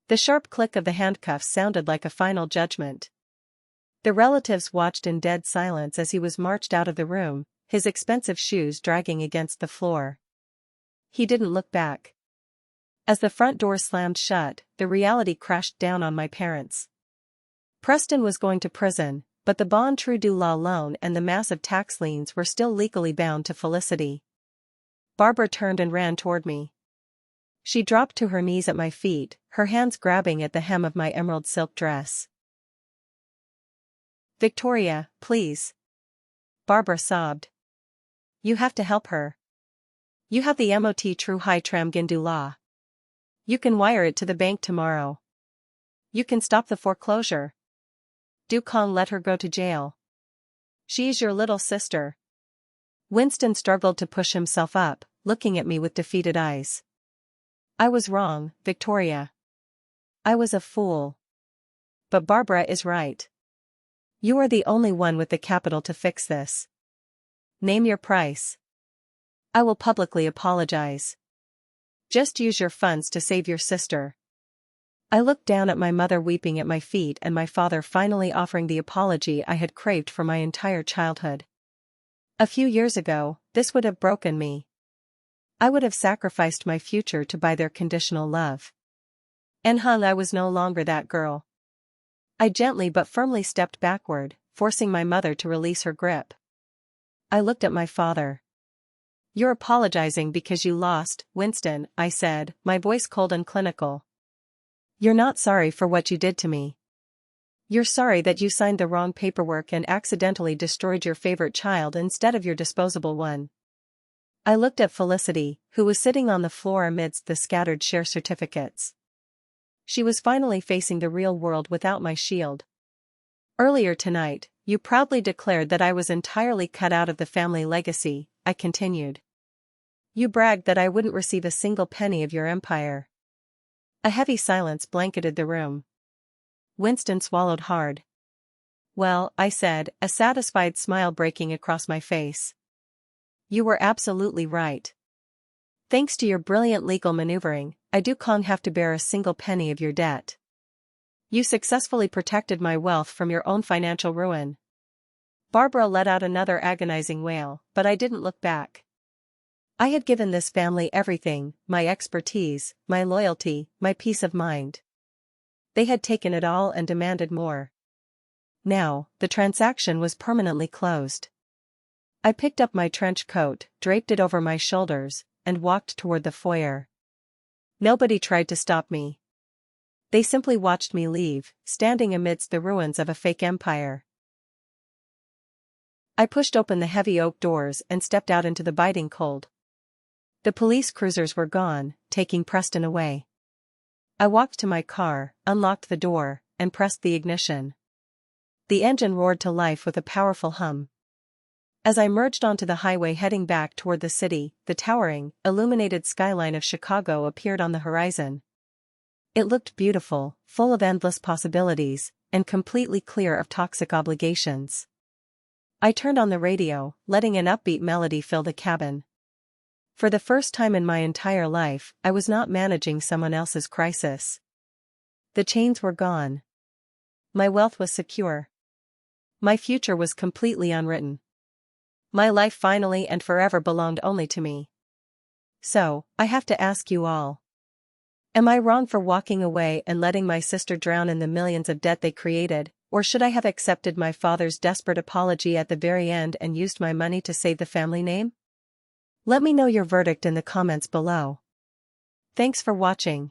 The sharp click of the handcuffs sounded like a final judgment. The relatives watched in dead silence as he was marched out of the room, his expensive shoes dragging against the floor. He didn't look back. As the front door slammed shut, the reality crashed down on my parents. Preston was going to prison, but the bon true du law loan and the massive tax liens were still legally bound to Felicity. Barbara turned and ran toward me. She dropped to her knees at my feet, her hands grabbing at the hem of my emerald silk dress. Victoria, please. Barbara sobbed. You have to help her. You have the MOT True High Tram Gindu Law. You can wire it to the bank tomorrow. You can stop the foreclosure. Do Kong let her go to jail. She's your little sister. Winston struggled to push himself up, looking at me with defeated eyes. I was wrong, Victoria. I was a fool. But Barbara is right. You are the only one with the capital to fix this. Name your price. I will publicly apologize. Just use your funds to save your sister. I looked down at my mother weeping at my feet and my father finally offering the apology I had craved for my entire childhood. A few years ago, this would have broken me. I would have sacrificed my future to buy their conditional love. And I was no longer that girl. I gently but firmly stepped backward, forcing my mother to release her grip. I looked at my father. You're apologizing because you lost, Winston, I said, my voice cold and clinical. You're not sorry for what you did to me. You're sorry that you signed the wrong paperwork and accidentally destroyed your favorite child instead of your disposable one. I looked at Felicity, who was sitting on the floor amidst the scattered share certificates. She was finally facing the real world without my shield. Earlier tonight, you proudly declared that I was entirely cut out of the family legacy, I continued. You bragged that I wouldn't receive a single penny of your empire. A heavy silence blanketed the room. Winston swallowed hard. Well, I said, a satisfied smile breaking across my face. You were absolutely right. Thanks to your brilliant legal maneuvering, I do have to bear a single penny of your debt. You successfully protected my wealth from your own financial ruin. Barbara let out another agonizing wail, but I didn't look back. I had given this family everything, my expertise, my loyalty, my peace of mind. They had taken it all and demanded more. Now, the transaction was permanently closed. I picked up my trench coat, draped it over my shoulders, and walked toward the foyer. Nobody tried to stop me. They simply watched me leave, standing amidst the ruins of a fake empire. I pushed open the heavy oak doors and stepped out into the biting cold. The police cruisers were gone, taking Preston away. I walked to my car, unlocked the door, and pressed the ignition. The engine roared to life with a powerful hum. As I merged onto the highway heading back toward the city, the towering, illuminated skyline of Chicago appeared on the horizon. It looked beautiful, full of endless possibilities, and completely clear of toxic obligations. I turned on the radio, letting an upbeat melody fill the cabin. For the first time in my entire life, I was not managing someone else's crisis. The chains were gone. My wealth was secure. My future was completely unwritten. My life finally and forever belonged only to me. So, I have to ask you all. Am I wrong for walking away and letting my sister drown in the millions of debt they created, or should I have accepted my father's desperate apology at the very end and used my money to save the family name? Let me know your verdict in the comments below. Thanks for watching.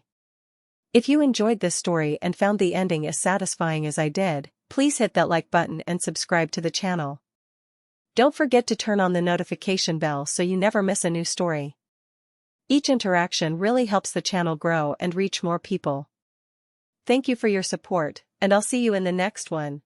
If you enjoyed this story and found the ending as satisfying as I did, please hit that like button and subscribe to the channel. Don't forget to turn on the notification bell so you never miss a new story. Each interaction really helps the channel grow and reach more people. Thank you for your support, and I'll see you in the next one.